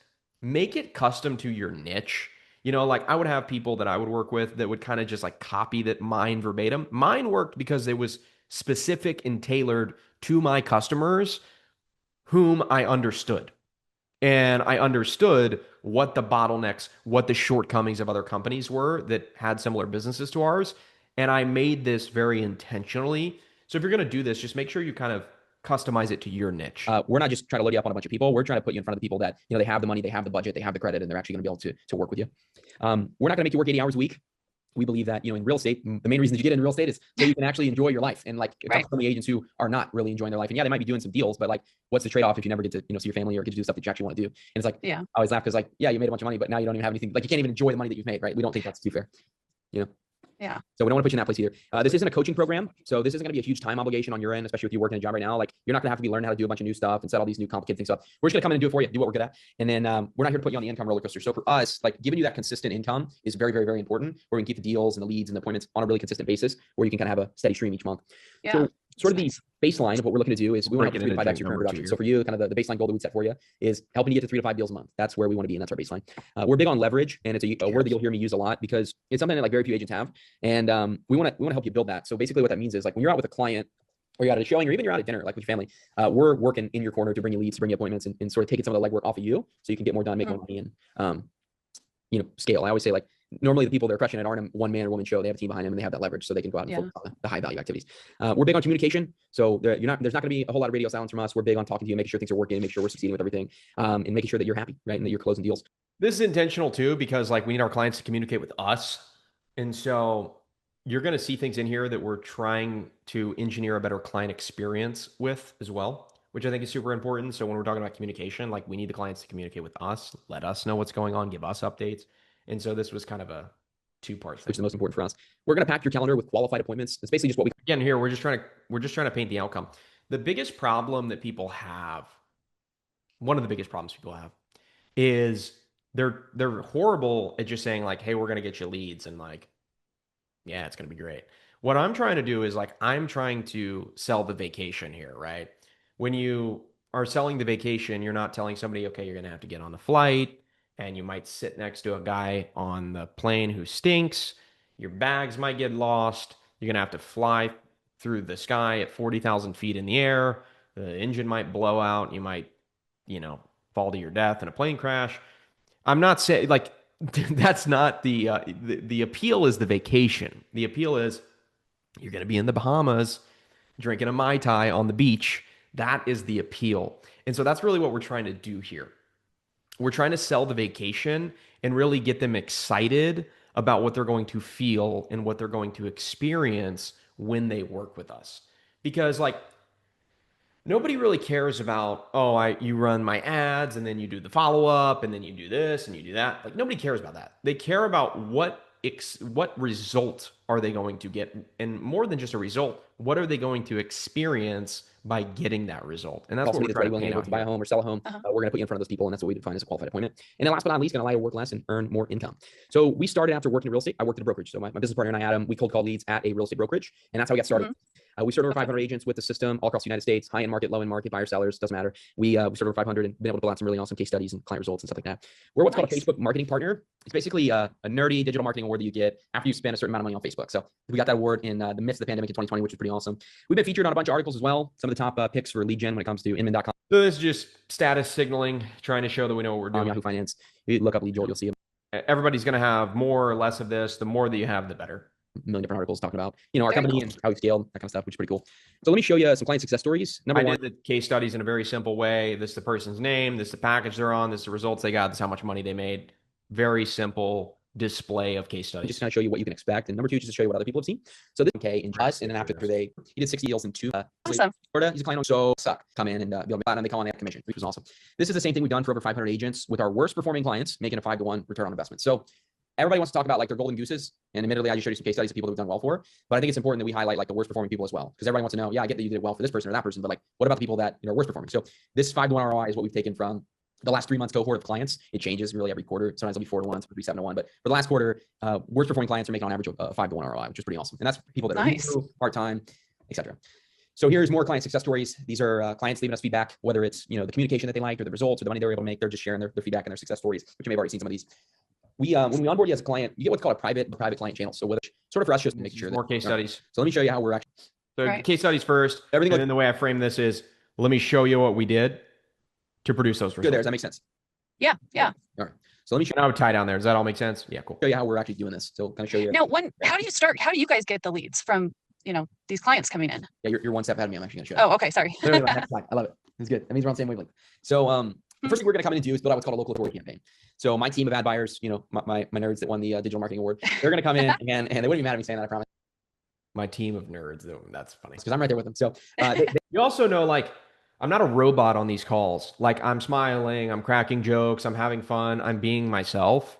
make it custom to your niche. You know, like I would have people that I would work with that would kind of just like copy that mine verbatim. Mine worked because it was specific and tailored to my customers whom I understood. And I understood what the bottlenecks, what the shortcomings of other companies were that had similar businesses to ours. And I made this very intentionally. So if you're going to do this, just make sure you kind of customize it to your niche. We're not just trying to load you up on a bunch of people. We're trying to put you in front of the people that, you know, they have the money, they have the budget, they have the credit, and they're actually going to be able to work with you. We're not going to make you work 80 hours a week. We believe that, you know, in real estate, the main reason that you get into real estate is so you can actually enjoy your life. And like so many agents who are not really enjoying their life, and yeah, they might be doing some deals, but like, what's the trade-off if you never get to, you know, see your family or get to do stuff that you actually want to do? And it's like, I always laugh because like, yeah, you made a bunch of money, but now you don't even have anything. Like you can't even enjoy the money that you've made, right? We don't think that's too fair, you know? Yeah. So we don't want to put you in that place either. This isn't a coaching program. So this isn't going to be a huge time obligation on your end, especially if you're working a job right now. Like you're not going to have to be learning how to do a bunch of new stuff and set all these new complicated things up. We're just going to come in and do it for you, do what we're good at. And then we're not here to put you on the income roller coaster. So for us, like giving you that consistent income is very, very, very important, where we can keep the deals and the leads and the appointments on a really consistent basis, where you can kind of have a steady stream each month. Yeah. So sort of the baseline of what we're looking to do is we want to help you 3 to 5x your current production. So for you, kind of the baseline goal that we'd set for you is helping you get to 3 to 5 deals a month. That's where we want to be, and that's our baseline. We're big on leverage, and it's a word that you'll hear me use a lot because it's something that like very few agents have, and we want to help you build that. So basically, what that means is like when you're out with a client, or you're out at a showing, or even you're out at dinner, like with your family, we're working in your corner to bring you leads, to bring you appointments, and sort of taking some of the legwork off of you, so you can get more done, make more money, and you know, scale. I always say like, normally the people that are crushing it aren't a one man or woman show. They have a team behind them and they have that leverage, so they can go out and focus on the high value activities. We're big on communication. So there's not going to be a whole lot of radio silence from us. We're big on talking to you, making sure things are working, make sure we're succeeding with everything, and making sure that you're happy, right? And that you're closing deals. This is intentional too, because like we need our clients to communicate with us. And so you're going to see things in here that we're trying to engineer a better client experience with as well, which I think is super important. So when we're talking about communication, like we need the clients to communicate with us, let us know what's going on, give us updates. And so this was kind of a two-part thing, which is the most important for us. We're going to pack your calendar with qualified appointments. It's basically just what we again here. We're just trying to paint the outcome. The biggest problem that people have, one of the biggest problems people have, is they're horrible at just saying like, hey, we're going to get you leads, and like, yeah, it's going to be great. What I'm trying to do is like, I'm trying to sell the vacation here, right? When you are selling the vacation, you're not telling somebody, okay, you're going to have to get on the flight, and you might sit next to a guy on the plane who stinks. Your bags might get lost. You're going to have to fly through the sky at 40,000 feet in the air. The engine might blow out. You might, you know, fall to your death in a plane crash. I'm not saying like that's not the appeal is the vacation. The appeal is you're going to be in the Bahamas. drinking a Mai Tai on the beach. That is the appeal. And so that's really what we're trying to do here. We're trying to sell the vacation and really get them excited about what they're going to feel and what they're going to experience when they work with us. Because like nobody really cares about, oh, you run my ads and then you do the follow up and then you do this and you do that. Like nobody cares about that. They care about what result are they going to get, and more than just a result, what are they going to experience by getting that result? And that's Also what we're that's trying ready, to willing, paint able out to buy a here. home or sell a home. Uh-huh. We're going to put you in front of those people, and that's what we define as a qualified appointment. And then last but not least, going to allow you to work less and earn more income. So we started after working in real estate. I worked at a brokerage. So my business partner and I, Adam, we cold call leads at a real estate brokerage, and that's how we got started. We started over 500 agents with the system all across the United States, high end market, low end market, buyers, sellers, doesn't matter. We started over 500 and been able to build out some really awesome case studies and client results and stuff like that. We're what's called a Facebook marketing partner. It's basically a nerdy digital marketing award that you get after you spend a certain amount of money on Facebook. So we got that award in the midst of the pandemic in 2020, which is pretty awesome. We've been featured on a bunch of articles as well. Some of the top picks for lead gen when it comes to Inman.com. So this is just status signaling, trying to show that we know what we're doing. Yahoo Finance. You look up Lead Jolt, you'll see Everybody's going to have more or less of this. The more that you have, the better. a million different articles talking about, our Very company cool. and how we scaled, that kind of stuff, which is pretty cool. So let me show you some client success stories. Number I one, did the case studies in a very simple way. This is the person's name. This is the package they're on. This is the results they got. This is how much money they made. Very simple display of case just studies. kind of show you what you can expect. And number two, just to show you what other people have seen. So this K in us, and then after he did 60 deals in two. Awesome. Florida, he's a client on so suck. Come in and be able to buy, and they call on the commission, which was awesome. This is the same thing we've done for over 500 agents with our worst performing clients, making a 5-to-1 return on investment. So everybody wants to talk about like their golden gooses. And admittedly, I just showed you some case studies of people that we've done well for. But I think it's important that we highlight like the worst performing people as well. Because everybody wants to know, yeah, I get that you did well for this person or that person, but like, what about the people that are worst performing? So this 5-to-1 ROI is what we've taken from the last 3 months cohort of clients. It changes really every quarter. Sometimes it'll be 4-to-1, sometimes it'll be 7-to-1. But for the last quarter, worst performing clients are making on average a 5-to-1 ROI, which is pretty awesome. And that's people that are Nice. new, part-time, etc. So here's more client success stories. These are clients leaving us feedback, whether it's the communication that they liked or the results or the money they were able to make. They're just sharing their feedback and their success stories, which you may have already seen some of these. We when we onboard you as a client, you get what's called a private client channel. So whether sort of for us, just making sure that More case studies. So let me show you how we're actually So Right. case studies first. everything. And then the way I frame this is, let me show you what we did to produce those Good there. Does results. that make sense? Yeah. Yeah. So let me show And I would tie down there. Does that all make sense? Yeah, cool. you how we're actually doing this. So kind of show you. Now, how do you start? How do you guys get the leads from, these clients coming in? Yeah, you're one step ahead of me. I'm actually going to show you. Oh, okay. Sorry. Literally, like, next slide. I love it. It's good. That means we're on the same wavelength. So the first thing we're going to come in and do is build out what's called a local authority campaign. So my team of ad buyers, my nerds that won the digital marketing award, they're going to come in and they wouldn't be mad at me saying that, I promise, My team of nerds. That's funny. because I'm right there with them. So You also know, like, I'm not a robot on these calls. Like, I'm smiling, I'm cracking jokes, I'm having fun, I'm being myself.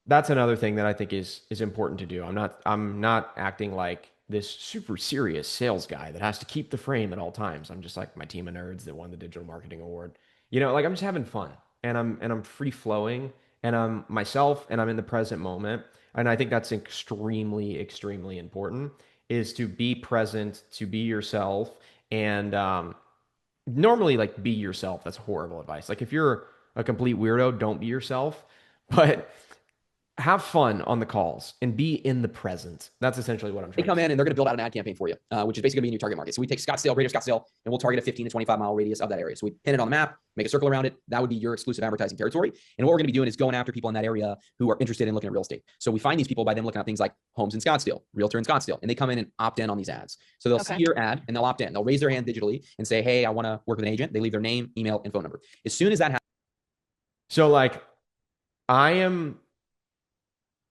That's another thing that I think is important to do. I'm not acting like this super serious sales guy that has to keep the frame at all times. I'm just like my team of nerds that won the digital marketing award. Like I'm just having fun and I'm free flowing and I'm myself and I'm in the present moment. And I think that's extremely, extremely important, is to be present, to be yourself. And normally, like, be yourself. That's horrible advice. Like, if you're a complete weirdo, don't be yourself. But have fun on the calls and be in the present. That's essentially what I'm they trying come to in and they're going to build out an ad campaign for you, which is basically going to be in your target market. So we take Scottsdale, Greater Scottsdale, and we'll target a 15 to 25 mile radius of that area. So we pin it on the map, make a circle around it. That would be your exclusive advertising territory. And what we're going to be doing is going after people in that area who are interested in looking at real estate. So we find these people by them looking at things like homes in Scottsdale, realtor in Scottsdale, and they come in and opt in on these ads. So they'll see your ad and they'll opt in. They'll raise their hand digitally and say, hey, I want to work with an agent. They leave their name, email, and phone number. As soon as that happens. So, like, I am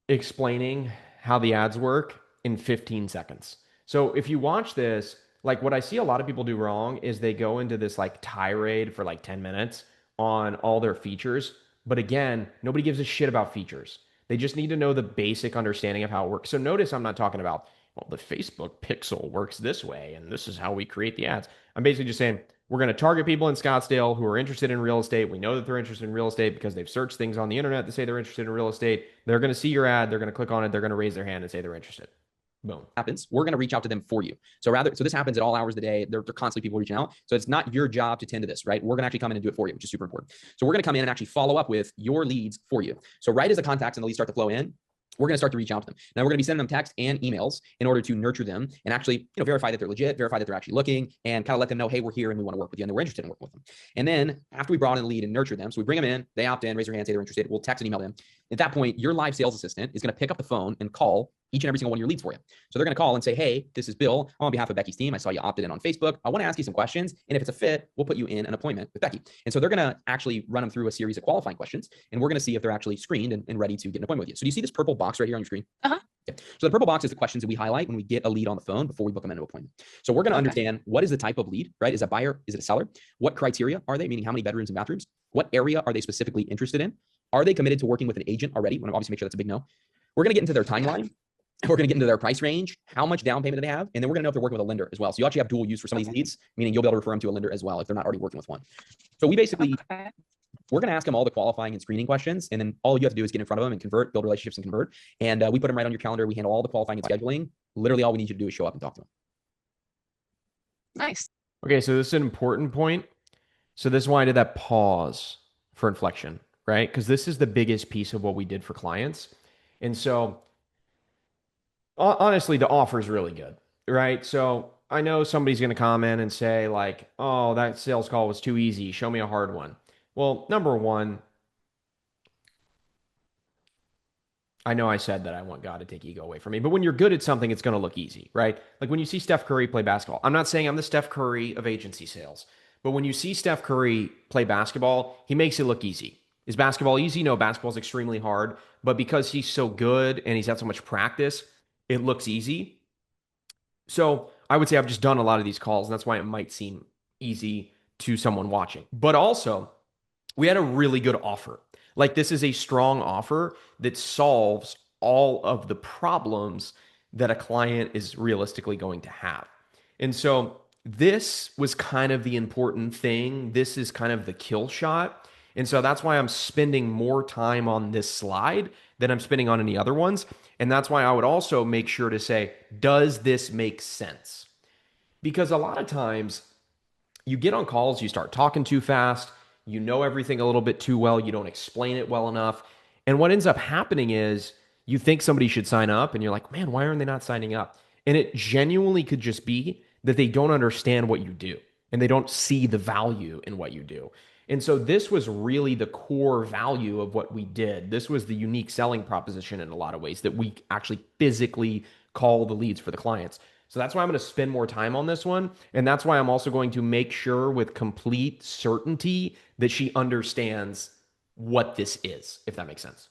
explaining how the ads work in 15 seconds. So if you watch this, like, what I see a lot of people do wrong is they go into this like tirade for like 10 minutes on all their features. But again, nobody gives a shit about features. They just need to know the basic understanding of how it works. So notice I'm not talking about, well, the Facebook pixel works this way and this is how we create the ads. I'm basically just saying, we're going to target people in Scottsdale who are interested in real estate. We know that they're interested in real estate because they've searched things on the internet that say they're interested in real estate. They're going to see your ad. They're going to click on it. They're going to raise their hand and say they're interested. Boom. Happens, we're going to reach out to them for you. So this happens at all hours of the day. They're constantly people reaching out. So it's not your job to tend to this, right? We're going to actually come in and do it for you, which is super important. So we're going to come in and actually follow up with your leads for you. So right as the contacts and the leads start to flow in, we're going to start to reach out to them. Now we're going to be sending them text and emails in order to nurture them and actually, verify that they're legit, verify that they're actually looking, and kind of let them know, hey, we're here and we want to work with you and we're interested in working with them. And then after we brought in the lead and nurture them, so we bring them in, they opt in, raise their hand, say they're interested. We'll text and email them. At that point, your live sales assistant is going to pick up the phone and call each and every single one of your leads for you. So they're going to call and say, hey, this is Bill. I'm on behalf of Becky's team. I saw you opted in on Facebook. I want to ask you some questions. And if it's a fit, we'll put you in an appointment with Becky. And so they're going to actually run them through a series of qualifying questions. And we're going to see if they're actually screened and ready to get an appointment with you. So do you see this purple box right here on your screen? Uh-huh. Okay. So the purple box is the questions that we highlight when we get a lead on the phone before we book them into an appointment. So we're going to understand what is the type of lead, right? Is it a buyer? Is it a seller? What criteria are they? Meaning how many bedrooms and bathrooms? What area are they specifically interested in? Are they committed to working with an agent already? We want to obviously make sure that's a big no. We're going to get into their timeline. We're going to get into their price range, how much down payment do they have, and then we're going to know if they're working with a lender as well. So you actually have dual use for some of these leads, meaning you'll be able to refer them to a lender as well if they're not already working with one. So we basically, we're going to ask them all the qualifying and screening questions, and then all you have to do is get in front of them and convert, build relationships and convert. And we put them right on your calendar. We handle all the qualifying and scheduling. Literally all we need you to do is show up and talk to them. Nice. Okay, so this is an important point. So this is why I did that pause for inflection, right? Because this is the biggest piece of what we did for clients. And so honestly, the offer is really good, right? So I know somebody's going to comment and say like, oh, that sales call was too easy. Show me a hard one. Well, number one, I know I said that I want God to take ego away from me, but when you're good at something, it's going to look easy, right? Like when you see Steph Curry play basketball, I'm not saying I'm the Steph Curry of agency sales, but when you see Steph Curry play basketball, he makes it look easy. Is basketball easy? No, basketball is extremely hard, but because he's so good and he's had so much practice, it looks easy. So I would say I've just done a lot of these calls, and that's why it might seem easy to someone watching. But also, we had a really good offer. Like this is a strong offer that solves all of the problems that a client is realistically going to have. And so this was kind of the important thing. This is kind of the kill shot. And so that's why I'm spending more time on this slide than I'm spending on any other ones. And that's why I would also make sure to say, does this make sense? Because a lot of times you get on calls, you start talking too fast, you know everything a little bit too well, you don't explain it well enough. And what ends up happening is you think somebody should sign up and you're like, man, why aren't they not signing up? And it genuinely could just be that they don't understand what you do and they don't see the value in what you do. And so this was really the core value of what we did. This was the unique selling proposition in a lot of ways, that we actually physically call the leads for the clients. So that's why I'm going to spend more time on this one. And that's why I'm also going to make sure with complete certainty that she understands what this is, if that makes sense.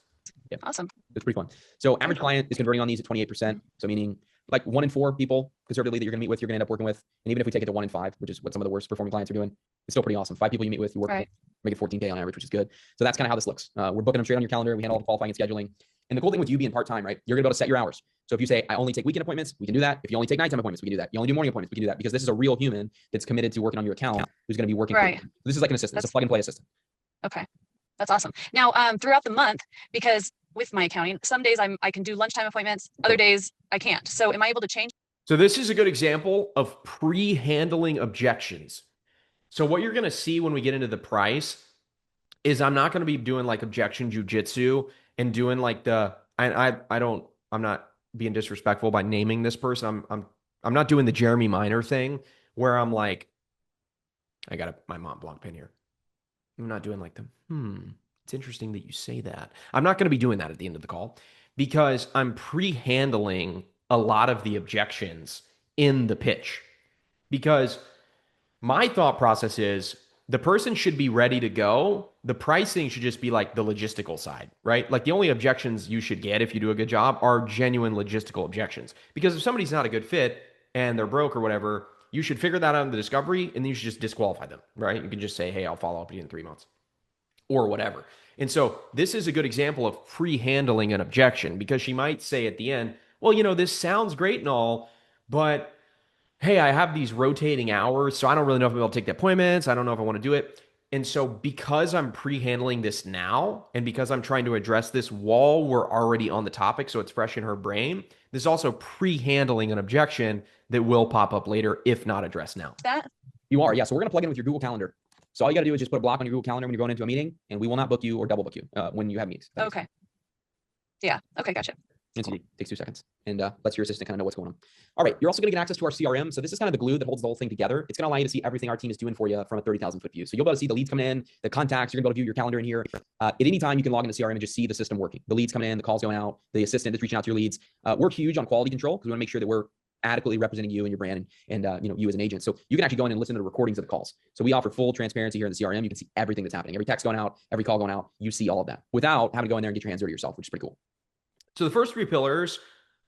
Yeah. Awesome. It's pretty fun. So average client is converting on these at 28%. So meaning like 1 in 4 people conservatively that you're going to meet with, you're going to end up working with. And even if we take it to 1 in 5, which is what some of the worst performing clients are doing, it's still pretty awesome. 5 people you meet with, you work with, make it 14K on average, which is good. So that's kind of how this looks. We're booking them straight on your calendar. We handle all the qualifying and scheduling. And the cool thing with you being part-time, right? You're going to be able to set your hours. So if you say, I only take weekend appointments, we can do that. If you only take nighttime appointments, we can do that. You only do morning appointments, we can do that, because this is a real human that's committed to working on your account who's going to be working. Right. For you. This is like an assistant. It's a plug and play assistant. Okay. That's awesome. Now, throughout the month, because with my accounting, some days I can do lunchtime appointments, other days I can't. So am I able to change? So this is a good example of pre-handling objections. So what you're going to see when we get into the price is I'm not going to be doing like objection jujitsu and doing like I'm not being disrespectful by naming this person. I'm not doing the Jeremy Minor thing where I'm like, I got my Mont Blanc pin here. I'm not doing like it's interesting that you say that. I'm not going to be doing that at the end of the call because I'm pre-handling a lot of the objections in the pitch. Because my thought process is the person should be ready to go. The pricing should just be like the logistical side, right? Like the only objections you should get if you do a good job are genuine logistical objections. Because if somebody's not a good fit and they're broke or whatever, you should figure that out in the discovery and then you should just disqualify them, right? You can just say, hey, I'll follow up with you in 3 months or whatever. And so this is a good example of pre-handling an objection, because she might say at the end, well, this sounds great and all, but hey, I have these rotating hours, so I don't really know if I'll take the appointments. I don't know if I want to do it. And so because I'm pre-handling this now, and because I'm trying to address this while we're already on the topic, so it's fresh in her brain, this is also pre-handling an objection that will pop up later if not addressed now. That You are, yeah. So we're going to plug in with your Google Calendar. So all you got to do is just put a block on your Google Calendar when you're going into a meeting, and we will not book you or double book you when you have meetings. okay. Yeah. Okay. Gotcha. It takes 2 seconds and lets your assistant kind of know what's going on. All right. You're also going to get access to our CRM. So this is kind of the glue that holds the whole thing together. It's going to allow you to see everything our team is doing for you from a 30,000 foot view. So you'll be able to see the leads coming in, the contacts. You're going to be able to view your calendar in here. At any time, you can log into CRM and just see the system working. The leads coming in, the calls going out, the assistant that's reaching out to your leads. We're huge on quality control because we want to make sure that we're adequately representing you and your brand and you as an agent. So you can actually go in and listen to the recordings of the calls. So we offer full transparency here in the CRM. You can see everything that's happening. Every text going out, every call going out, you see all of that without having to go in there and get your hands dirty yourself, which is pretty cool. So the first 3 pillars,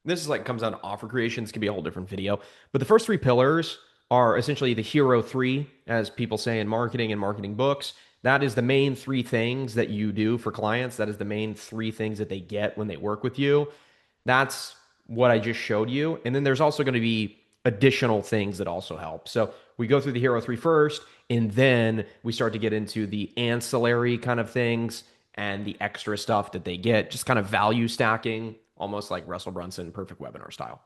this is like comes down to offer creations, could be a whole different video, but the first 3 pillars are essentially the hero 3, as people say in marketing and marketing books. That is the main 3 things that you do for clients. That is the main 3 things that they get when they work with you. That's what I just showed you. And then there's also going to be additional things that also help. So we go through the hero 3 first, and then we start to get into the ancillary kind of things and the extra stuff that they get, just kind of value stacking, almost like Russell Brunson perfect webinar style.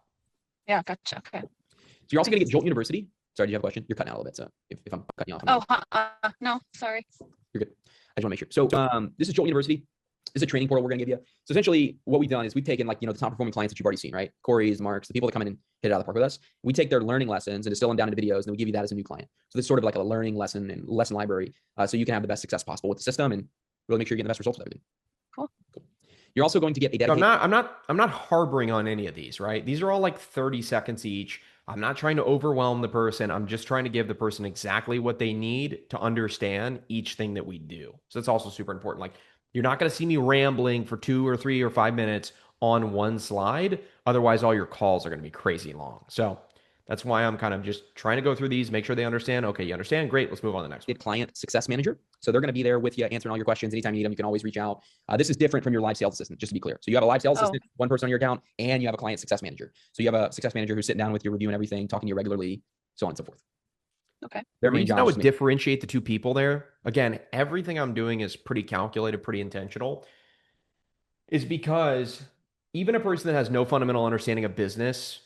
Yeah, gotcha. Okay. So you're also going to get Jolt University. Sorry, do you have a question? You're cutting out a little bit. So if I'm cutting you off. Oh, no, sorry. You're good. I just want to make sure. So this is Jolt University. This is a training portal we're going to give you. So essentially what we've done is we've taken like, the top performing clients that you've already seen, right? Corey's, Mark's, the people that come in and hit it out of the park with us. We take their learning lessons and distill them down into videos, and then we give you that as a new client. So this is sort of like a learning lesson and lesson library. So you can have the best success possible with the system and really make sure you're getting the best results with everything. Cool. You're also going to get a dedicated. So I'm not harboring on any of these, right? These are all like 30 seconds each. I'm not trying to overwhelm the person. I'm just trying to give the person exactly what they need to understand each thing that we do. So that's also super important. Like, you're not going to see me rambling for 2 or 3 or 5 minutes on one slide. Otherwise, all your calls are going to be crazy long. So that's why I'm kind of just trying to go through these, make sure they understand. Okay, you understand? Great. Let's move on to the next one. Client success manager. So they're going to be there with you, answering all your questions. Anytime you need them, you can always reach out. This is different from your live sales assistant, just to be clear. So you have a live sales assistant, one person on your account, and you have a client success manager. So you have a success manager who's sitting down with you, reviewing everything, talking to you regularly, so on and so forth. Okay. The reason I would differentiate the 2 people there, again, everything I'm doing is pretty calculated, pretty intentional, is because even a person that has no fundamental understanding of business,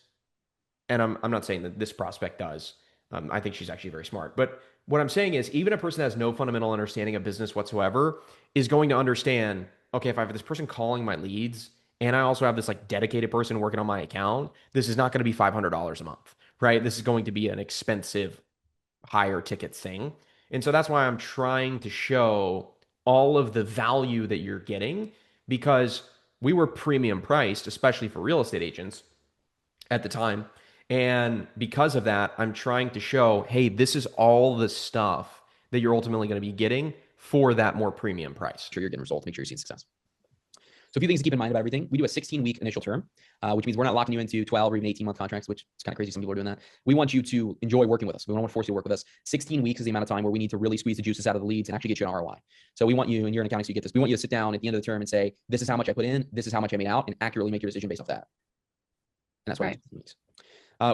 and I'm not saying that this prospect does, I think she's actually very smart, but what I'm saying is even a person that has no fundamental understanding of business whatsoever is going to understand, okay, if I have this person calling my leads and I also have this like dedicated person working on my account, this is not going to be $500 a month, right? This is going to be an expensive, higher ticket thing. And so that's why I'm trying to show all of the value that you're getting, because we were premium priced, especially for real estate agents at the time. And because of that, I'm trying to show, hey, this is all the stuff that you're ultimately going to be getting for that more premium price. Make sure you're getting results, make sure you're seeing success. So a few things to keep in mind about everything. We do a 16-week initial term, which means we're not locking you into 12 or even 18-month contracts, which is kind of crazy. Some people are doing that. We want you to enjoy working with us. We don't want to force you to work with us. 16 weeks is the amount of time where we need to really squeeze the juices out of the leads and actually get you an ROI. So we want you, and you're in accounting, so you get this. We want you to sit down at the end of the term and say, this is how much I put in, this is how much I made out, and accurately make your decision based off that. And that's why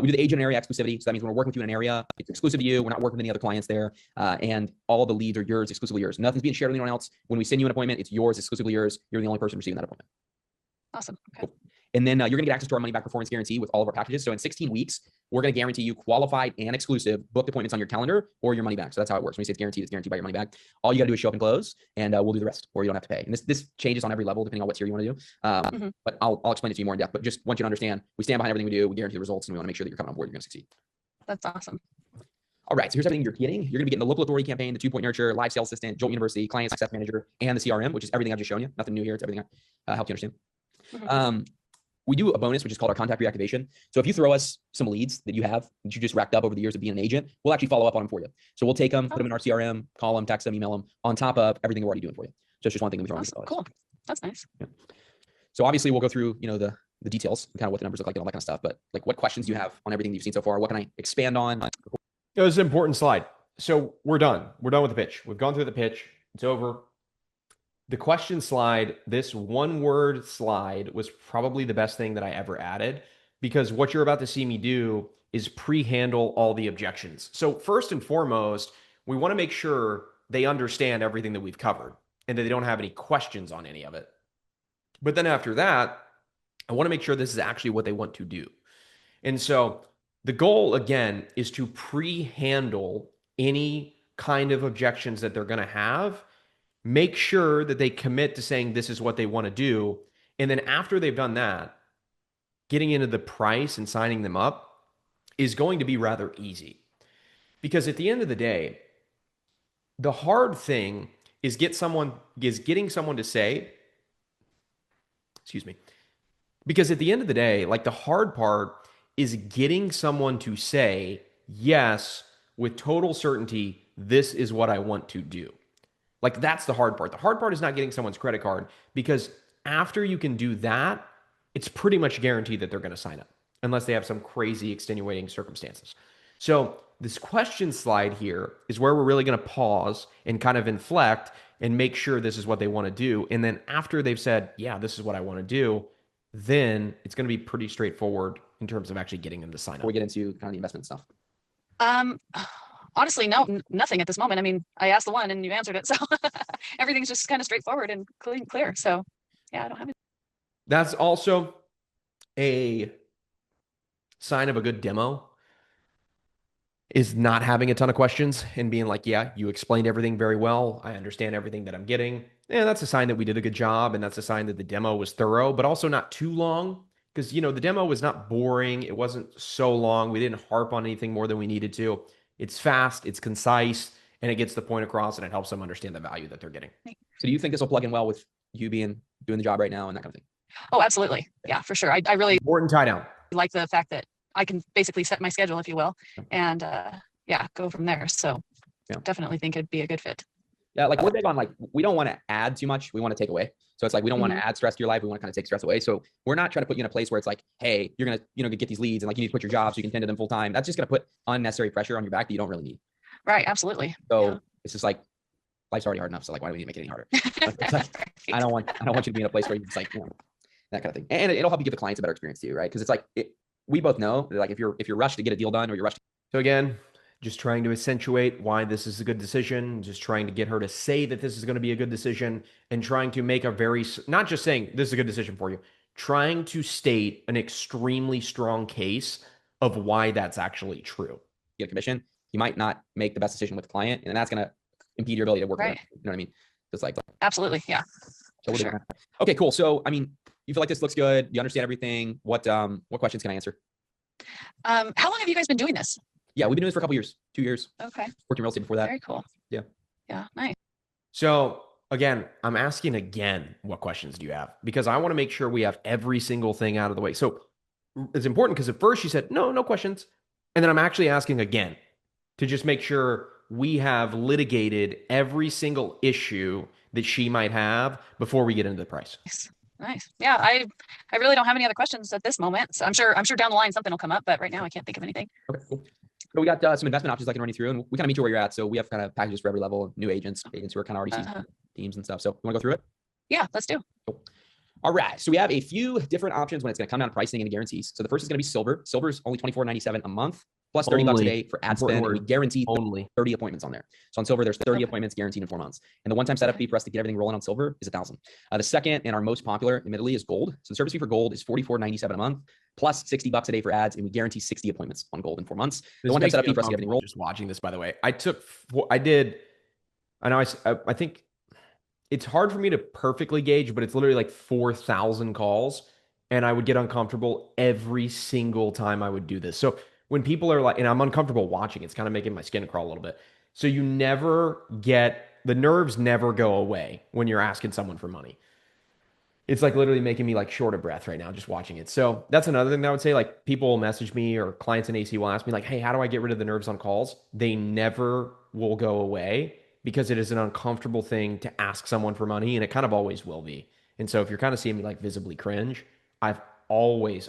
we do the agent area exclusivity. So that means when we're working with you in an area, it's exclusive to you. We're not working with any other clients there. And all the leads are yours, exclusively yours. Nothing's being shared with anyone else. When we send you an appointment, it's yours, exclusively yours. You're the only person receiving that appointment. Awesome. Okay. Cool. And then you're going to get access to our money back performance guarantee with all of our packages. So in 16 weeks, we're going to guarantee you qualified and exclusive booked appointments on your calendar or your money back. So that's how it works. When we say it's guaranteed by your money back. All you got to do is show up and close, and we'll do the rest, or you don't have to pay. And this changes on every level depending on what tier you want to do. But I'll explain it to you more in depth. But just want you to understand, we stand behind everything we do. We guarantee the results, and we want to make sure that you're coming on board. You're going to succeed. That's awesome. All right, so here's everything you're getting. You're going to be getting the local authority campaign, the 2-point nurture, live sales assistant, Jolt University, client success manager, and the CRM, which is everything I've just shown you. Nothing new here. It's everything I helped you understand. We do a bonus, which is called our contact reactivation. So if you throw us some leads that you have, that you just racked up over the years of being an agent, we'll actually follow up on them for you. So we'll take them, put them in our CRM, call them, text them, email them, on top of everything we're already doing for you. So it's just one thing we throw on. Cool. That's nice. Yeah. So obviously we'll go through, the details, kind of what the numbers look like and all that kind of stuff. But like, what questions do you have on everything that you've seen so far? What can I expand on? It was an important slide. So we're done. We're done with the pitch. We've gone through the pitch. It's over. The question slide, this 1-word slide, was probably the best thing that I ever added, because what you're about to see me do is pre-handle all the objections. So first and foremost, we want to make sure they understand everything that we've covered and that they don't have any questions on any of it. But then after that, I want to make sure this is actually what they want to do. And so the goal, again, is to pre-handle any kind of objections that they're going to have. Make sure that they commit to saying this is what they want to do. And then after they've done that, getting into the price and signing them up is going to be rather easy. Because at the end of the day, the hard thing is getting someone to say, excuse me, because at the end of the day, like the hard part is getting someone to say, yes, with total certainty, this is what I want to do. Like that's the hard part. The hard part is not getting someone's credit card, because after you can do that, it's pretty much guaranteed that they're going to sign up unless they have some crazy extenuating circumstances. So this question slide here is where we're really going to pause and kind of inflect and make sure this is what they want to do. And then after they've said, yeah, this is what I want to do, then it's going to be pretty straightforward in terms of actually getting them to sign up. Before we get into kind of the investment stuff. Honestly, no, nothing at this moment. I mean, I asked the one and you answered it. So everything's just kind of straightforward and clear. So yeah, I don't have it. That's also a sign of a good demo, is not having a ton of questions and being like, yeah, you explained everything very well. I understand everything that I'm getting. And that's a sign that we did a good job. And that's a sign that the demo was thorough, but also not too long. Because, the demo was not boring. It wasn't so long. We didn't harp on anything more than we needed to. It's fast, it's concise, and it gets the point across, and it helps them understand the value that they're getting. So do you think this will plug in well with you doing the job right now and that kind of thing? Oh, absolutely. Yeah, for sure. I really Important tie down. like the fact that I can basically set my schedule, if you will, and go from there. So definitely think it'd be a good fit. Yeah, like we're big on we don't want to add too much. We want to take away. So it's like we don't want to add stress to your life. We want to kind of take stress away. So we're not trying to put you in a place where it's like, hey, you're gonna get these leads and you need to quit your job so you can tend to them full time. That's just gonna put unnecessary pressure on your back that you don't really need. Right. Absolutely. So it's just like life's already hard enough. So why do we need to make it any harder? It's like, I don't want you to be in a place where it's like that kind of thing. And it'll help you give the clients a better experience too, right? Because it's like we both know that if you're rushed to get a deal done or you're rushed. So again, just trying to accentuate why this is a good decision, just trying to get her to say that this is going to be a good decision, and trying to make not just saying this is a good decision for you, trying to state an extremely strong case of why that's actually true. Get a commission, you might not make the best decision with the client, and that's going to impede your ability to work with them. You know what I mean? Just like absolutely, yeah. So sure. Okay, cool. So I mean, you feel like this looks good. You understand everything. What questions can I answer? How long have you guys been doing this? Yeah, we've been doing this for a couple years, 2 years. Okay. Worked in real estate before that. Very cool. Yeah. Yeah, nice. So again, I'm asking again, what questions do you have? Because I want to make sure we have every single thing out of the way. So it's important because at first she said, no questions. And then I'm actually asking again to just make sure we have litigated every single issue that she might have before we get into the price. Nice. Yeah, I really don't have any other questions at this moment. So I'm sure down the line something will come up, but right now I can't think of anything. Okay, cool. So we got some investment options I can run you through, and we kind of meet you where you're at. So we have kind of packages for every level, new agents who are kind of already seasoned teams and stuff. So you want to go through it? Yeah, let's do. Cool. All right. So we have a few different options when it's going to come down to pricing and guarantees. So the first is going to be Silver. Silver is only $24.97 a month plus $30 a day for ad spend. And we guarantee only 30 appointments on there. So on Silver, there's 30 appointments guaranteed in 4 months. And the one-time setup fee for us to get everything rolling on Silver is $1,000. The second and our most popular, admittedly, is Gold. So the service fee for Gold is $44.97 a month plus $60 a day for ads, and we guarantee 60 appointments on Gold in 4 months. The one-time setup fee for us to get everything rolling. Just watching this, by the way, I think it's hard for me to perfectly gauge, but it's literally like 4,000 calls, and I would get uncomfortable every single time I would do this. So when people are like, and I'm uncomfortable watching, it's kind of making my skin crawl a little bit. So the nerves never go away when you're asking someone for money. It's like literally making me like short of breath right now just watching it. So that's another thing that I would say. Like people will message me, or clients in AC will ask me like, hey, how do I get rid of the nerves on calls? They never will go away, because it is an uncomfortable thing to ask someone for money, and it kind of always will be. And so if you're kind of seeing me like visibly cringe, I've always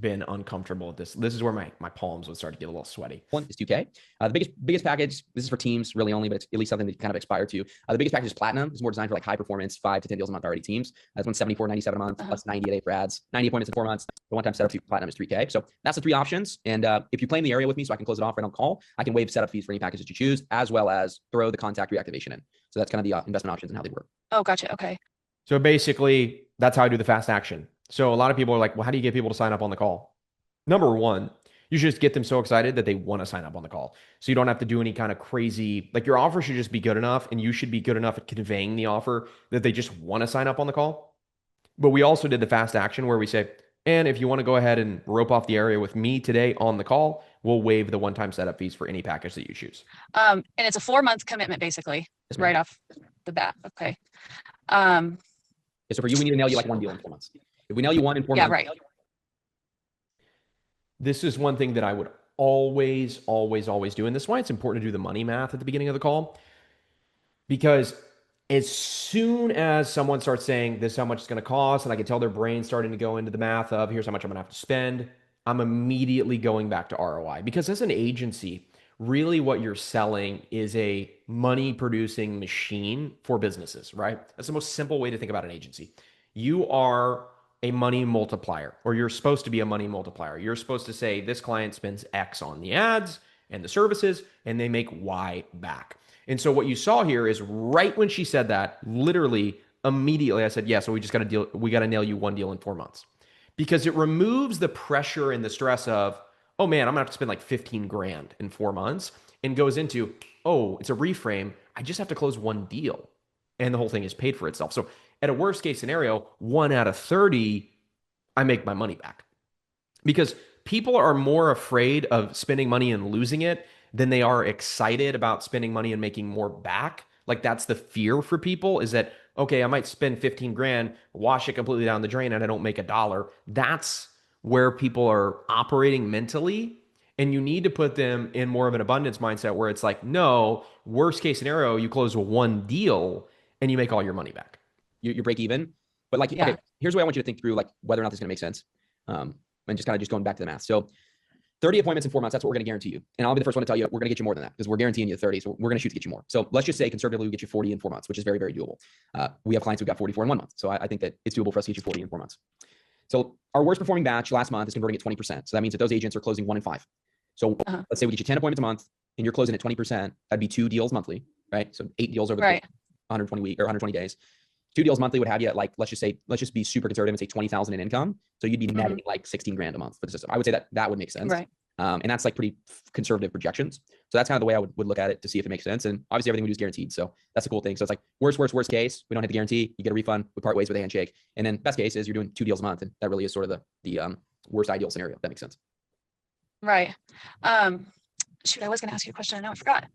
been uncomfortable with this. This is where my palms would start to get a little sweaty. One is 2K. The biggest package, this is for teams really only, but it's at least something that kind of aspire to. The biggest package is Platinum. It's more designed for like high performance, 5 to 10 deals a month already teams. That's $174.97 a month plus 90 a day for ads, 90 appointments in 4 months. The one-time setup fee for Platinum is 3K. So that's the 3 options. And if you play in the area with me, so I can close it off right on call, I can waive setup fees for any package that you choose, as well as throw the contact reactivation in. So that's kind of the investment options and how they work. Oh, gotcha. Okay. So basically, that's how I do the fast action. So a lot of people are like, well, how do you get people to sign up on the call? Number one, you should just get them so excited that they want to sign up on the call. So you don't have to do any kind of crazy, like your offer should just be good enough, and you should be good enough at conveying the offer that they just want to sign up on the call. But we also did the fast action where we say, And if you want to go ahead and rope off the area with me today on the call, we'll waive the one-time setup fees for any package that you choose. And it's a 4-month commitment, basically, Yes, ma'am. right off the bat. Okay. Yeah, so for you, we need to nail you like one deal in 4 months. If we nail you one in 4 Yeah, months, right. This is one thing that I would always, always, always do. And this is why it's important to do the money math at the beginning of the call. Because as soon as someone starts saying this is how much it's going to cost, and I can tell their brain starting to go into the math of here's how much I'm going to have to spend, I'm immediately going back to ROI. Because as an agency, really what you're selling is a money producing machine for businesses, right? That's the most simple way to think about an agency. You are a money multiplier, or you're supposed to be a money multiplier. You're supposed to say this client spends X on the ads and the services, and they make Y back. And so what you saw here is right when she said that, literally immediately I said, yeah, so we just got to deal, we got to nail you one deal in 4 months. Because it removes the pressure and the stress of, oh man, I'm gonna have to spend like 15 grand in 4 months, and goes into, oh, it's a reframe. I just have to close one deal and the whole thing is paid for itself. So at a worst case scenario, 1 out of 30, I make my money back. Because people are more afraid of spending money and losing it than they are excited about spending money and making more back. Like that's the fear for people, is that, okay, I might spend 15 grand, wash it completely down the drain, and I don't make a dollar. That's where people are operating mentally. And you need to put them in more of an abundance mindset where it's like, no, worst case scenario, you close one deal and you make all your money back. you break even. But like, Yeah. okay, here's what I want you to think through, like whether or not this is going to make sense. And just kind of just going back to the math. So 30 appointments in 4 months, that's what we're going to guarantee you. And I'll be the first one to tell you, we're going to get you more than that because we're guaranteeing you 30. So we're going to shoot to get you more. So let's just say conservatively, we get you 40 in 4 months, which is very, very doable. We have clients who got 44 in 1 month. So I think that it's doable for us to get you 40 in 4 months. So our worst performing batch last month is converting at 20%. So that means that those agents are closing 1 in 5. So let's say we get you 10 appointments a month and you're closing at 20%. That'd be 2 deals monthly, right? So 8 deals over the 120 week or 120 days. 2 deals monthly would have you at like, let's just be super conservative and say 20,000 in income. So you'd be netting like 16 grand a month for the system. I would say that would make sense. Right. And that's like pretty conservative projections. So that's kind of the way I would look at it to see if it makes sense. And obviously everything we do is guaranteed. So that's a cool thing. So it's like worst case, we don't hit the guarantee, you get a refund, we part ways with a handshake. And then best case is you're doing 2 deals a month. And that really is sort of the worst ideal scenario. If that makes sense. Right. Shoot, I was going to ask you a question. I know I forgot.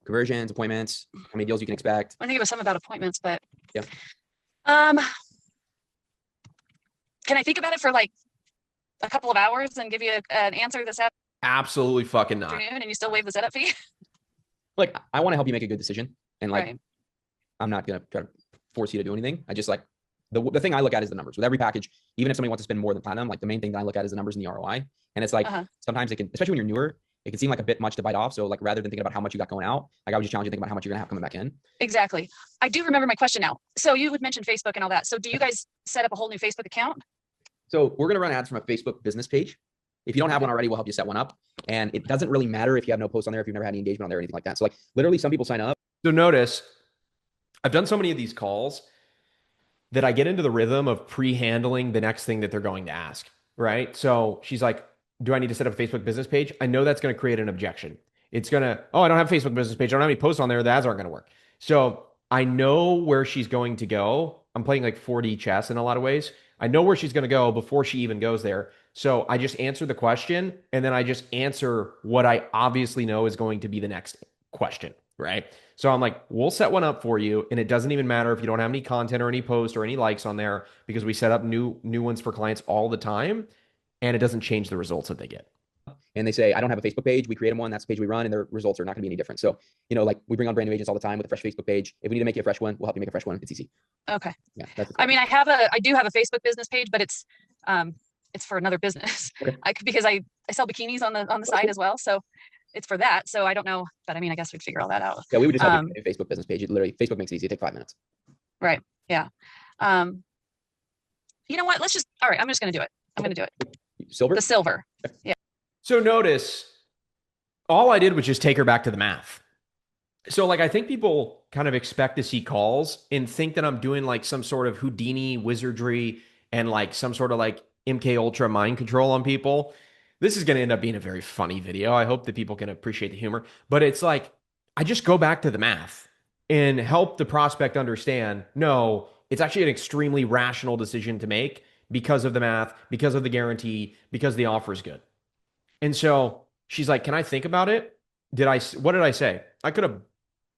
Conversions, appointments, how many deals you can expect. I think it was something about appointments, but Yeah. Can I think about it for like a couple of hours and give you an answer this Absolutely fucking not. afternoon, and you still waive the setup fee? Like, I want to help you make a good decision. And like, Right. I'm not going to try to force you to do anything. I just like, the thing I look at is the numbers with every package. Even if somebody wants to spend more than platinum, like the main thing that I look at is the numbers and the ROI. And it's like, sometimes it can, especially when you're newer, it can seem like a bit much to bite off. So like, rather than thinking about how much you got going out, like I would just challenge you to think about how much you're gonna have coming back in. Exactly. I do remember my question now. So you had mentioned Facebook and all that. So do you guys set up a whole new Facebook account? So we're gonna run ads from a Facebook business page. If you don't have one already, we'll help you set one up. And it doesn't really matter if you have no posts on there, if you've never had any engagement on there or anything like that. So like literally some people sign up. So notice, I've done so many of these calls that I get into the rhythm of pre-handling the next thing that they're going to ask, right? So she's like, do I need to set up a Facebook business page? I know that's going to create an objection. It's going to, oh, I don't have a Facebook business page. I don't have any posts on there. The ads aren't going to work. So I know where she's going to go. I'm playing like 4D chess in a lot of ways. I know where she's going to go before she even goes there. So I just answer the question, and then I just answer what I obviously know is going to be the next question, right? So I'm like, we'll set one up for you, and it doesn't even matter if you don't have any content or any post or any likes on there, because we set up new ones for clients all the time, and it doesn't change the results that they get. And they say, I don't have a Facebook page. We create them one. That's the page we run, and their results are not going to be any different. So, you know, like we bring on brand new agents all the time with a fresh Facebook page. If we need to make you a fresh one, we'll help you make a fresh one. It's easy. Okay. Yeah. That's I mean, I do have a Facebook business page, but it's for another business. Okay. Because I sell bikinis on the side as well. So it's for that. So I don't know, but I mean, I guess we'd figure all that out. Yeah, we would just help you create a Facebook business page. It literally, Facebook makes it easy. It takes 5 minutes. Right. Yeah. You know what? All right. I'm just going to do it. I'm going to do it. Silver? The silver. Yeah. So notice, all I did was just take her back to the math. So like, I think people kind of expect to see calls and think that I'm doing like some sort of Houdini wizardry and like some sort of like MK Ultra mind control on people. This is going to end up being a very funny video. I hope that people can appreciate the humor, but it's like, I just go back to the math and help the prospect understand, no, it's actually an extremely rational decision to make, because of the math, because of the guarantee, because the offer is good. And so she's like, can I think about it? What did I say? I could have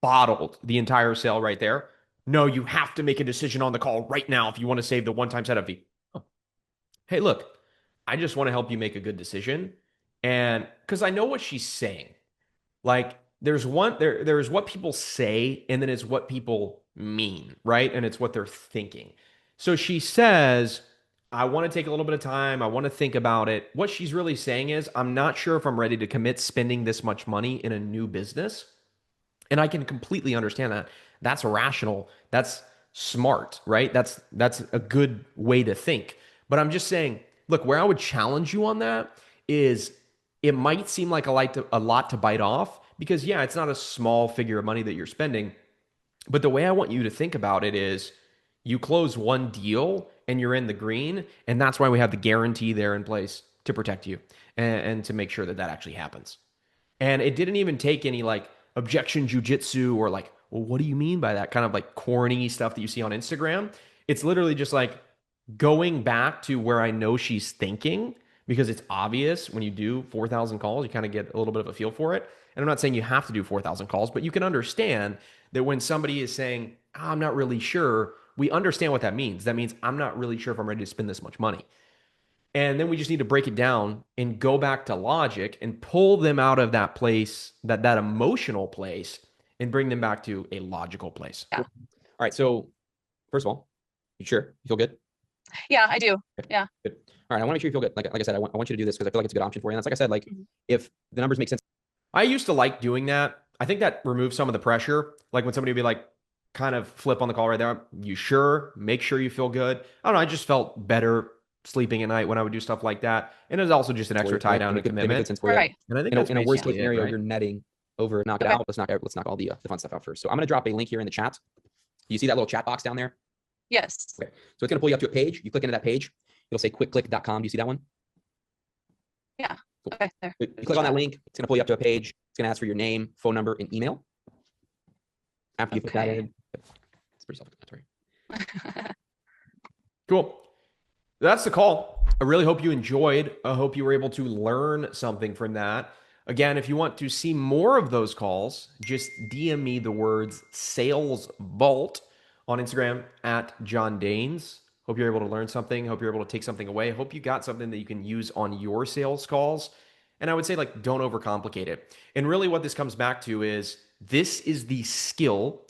bottled the entire sale right there. No, you have to make a decision on the call right now if you want to save the one-time setup fee. Oh. Hey, look, I just want to help you make a good decision. And because I know what she's saying. Like there's what people say, and then it's what people mean, right? And it's what they're thinking. So she says, I want to take a little bit of time. I want to think about it. What she's really saying is, I'm not sure if I'm ready to commit spending this much money in a new business. And I can completely understand that. That's rational. That's smart, right? That's a good way to think. But I'm just saying, look, where I would challenge you on that is it might seem like a lot to bite off because, yeah, it's not a small figure of money that you're spending. But the way I want you to think about it is you close one deal and you're in the green. And that's why we have the guarantee there in place to protect you and to make sure that that actually happens. And it didn't even take any like objection jujitsu or like, well, what do you mean by that kind of like corny stuff that you see on Instagram? It's literally just like going back to where I know she's thinking because it's obvious when you do 4,000 calls, you kind of get a little bit of a feel for it. And I'm not saying you have to do 4,000 calls, but you can understand that when somebody is saying, I'm not really sure, we understand what that means. That means I'm not really sure if I'm ready to spend this much money. And then we just need to break it down and go back to logic and pull them out of that place, that emotional place, and bring them back to a logical place. Yeah. All right. So first of all, you sure? You feel good? Yeah, I do. Okay. Yeah. Good. All right. I want to make sure you feel good. Like I said, I want you to do this because I feel like it's a good option for you. And that's like I said, like if the numbers make sense. I used to like doing that. I think that removes some of the pressure. Like when somebody would be like, kind of flip on the call right there. You sure? Make sure you feel good. I don't know. I just felt better sleeping at night when I would do stuff like that. And it's also just an extra tie down to commitment. Right. And I think in a worst case scenario, right? You're netting over, knock it out. Let's knock all the fun stuff out first. So I'm going to drop a link here in the chat. You see that little chat box down there? Yes. Okay. So it's going to pull you up to a page. You click into that page. It'll say quickclick.com. Do you see that one? Yeah. Cool. Okay. There. You click on that link. It's going to pull you up to a page. It's going to ask for your name, phone number, and email. After you put that in, it's pretty self-explanatory. Cool. That's the call. I really hope you enjoyed. I hope you were able to learn something from that. Again, if you want to see more of those calls, just DM me the words Sales Vault on Instagram at John Danes. Hope you're able to learn something. Hope you're able to take something away. Hope you got something that you can use on your sales calls. And I would say, like, don't overcomplicate it. And really what this comes back to is this is the skill.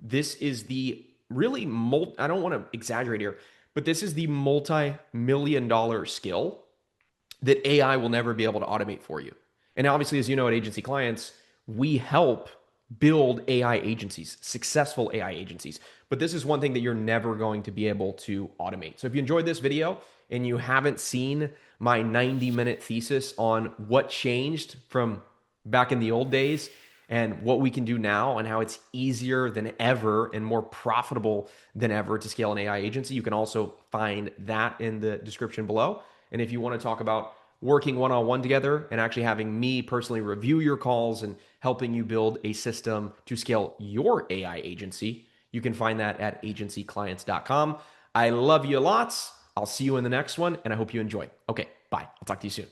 This is the really, I don't want to exaggerate here, but this is the multi-million-dollar skill that AI will never be able to automate for you. And obviously, as you know, at Agency Clients, we help build AI agencies, successful AI agencies. But this is one thing that you're never going to be able to automate. So if you enjoyed this video and you haven't seen my 90-minute thesis on what changed from back in the old days and what we can do now and how it's easier than ever and more profitable than ever to scale an AI agency, you can also find that in the description below. And if you want to talk about working one-on-one together and actually having me personally review your calls and helping you build a system to scale your AI agency, you can find that at agencyclients.com. I love you lots. I'll see you in the next one, and I hope you enjoy. Okay, bye. I'll talk to you soon.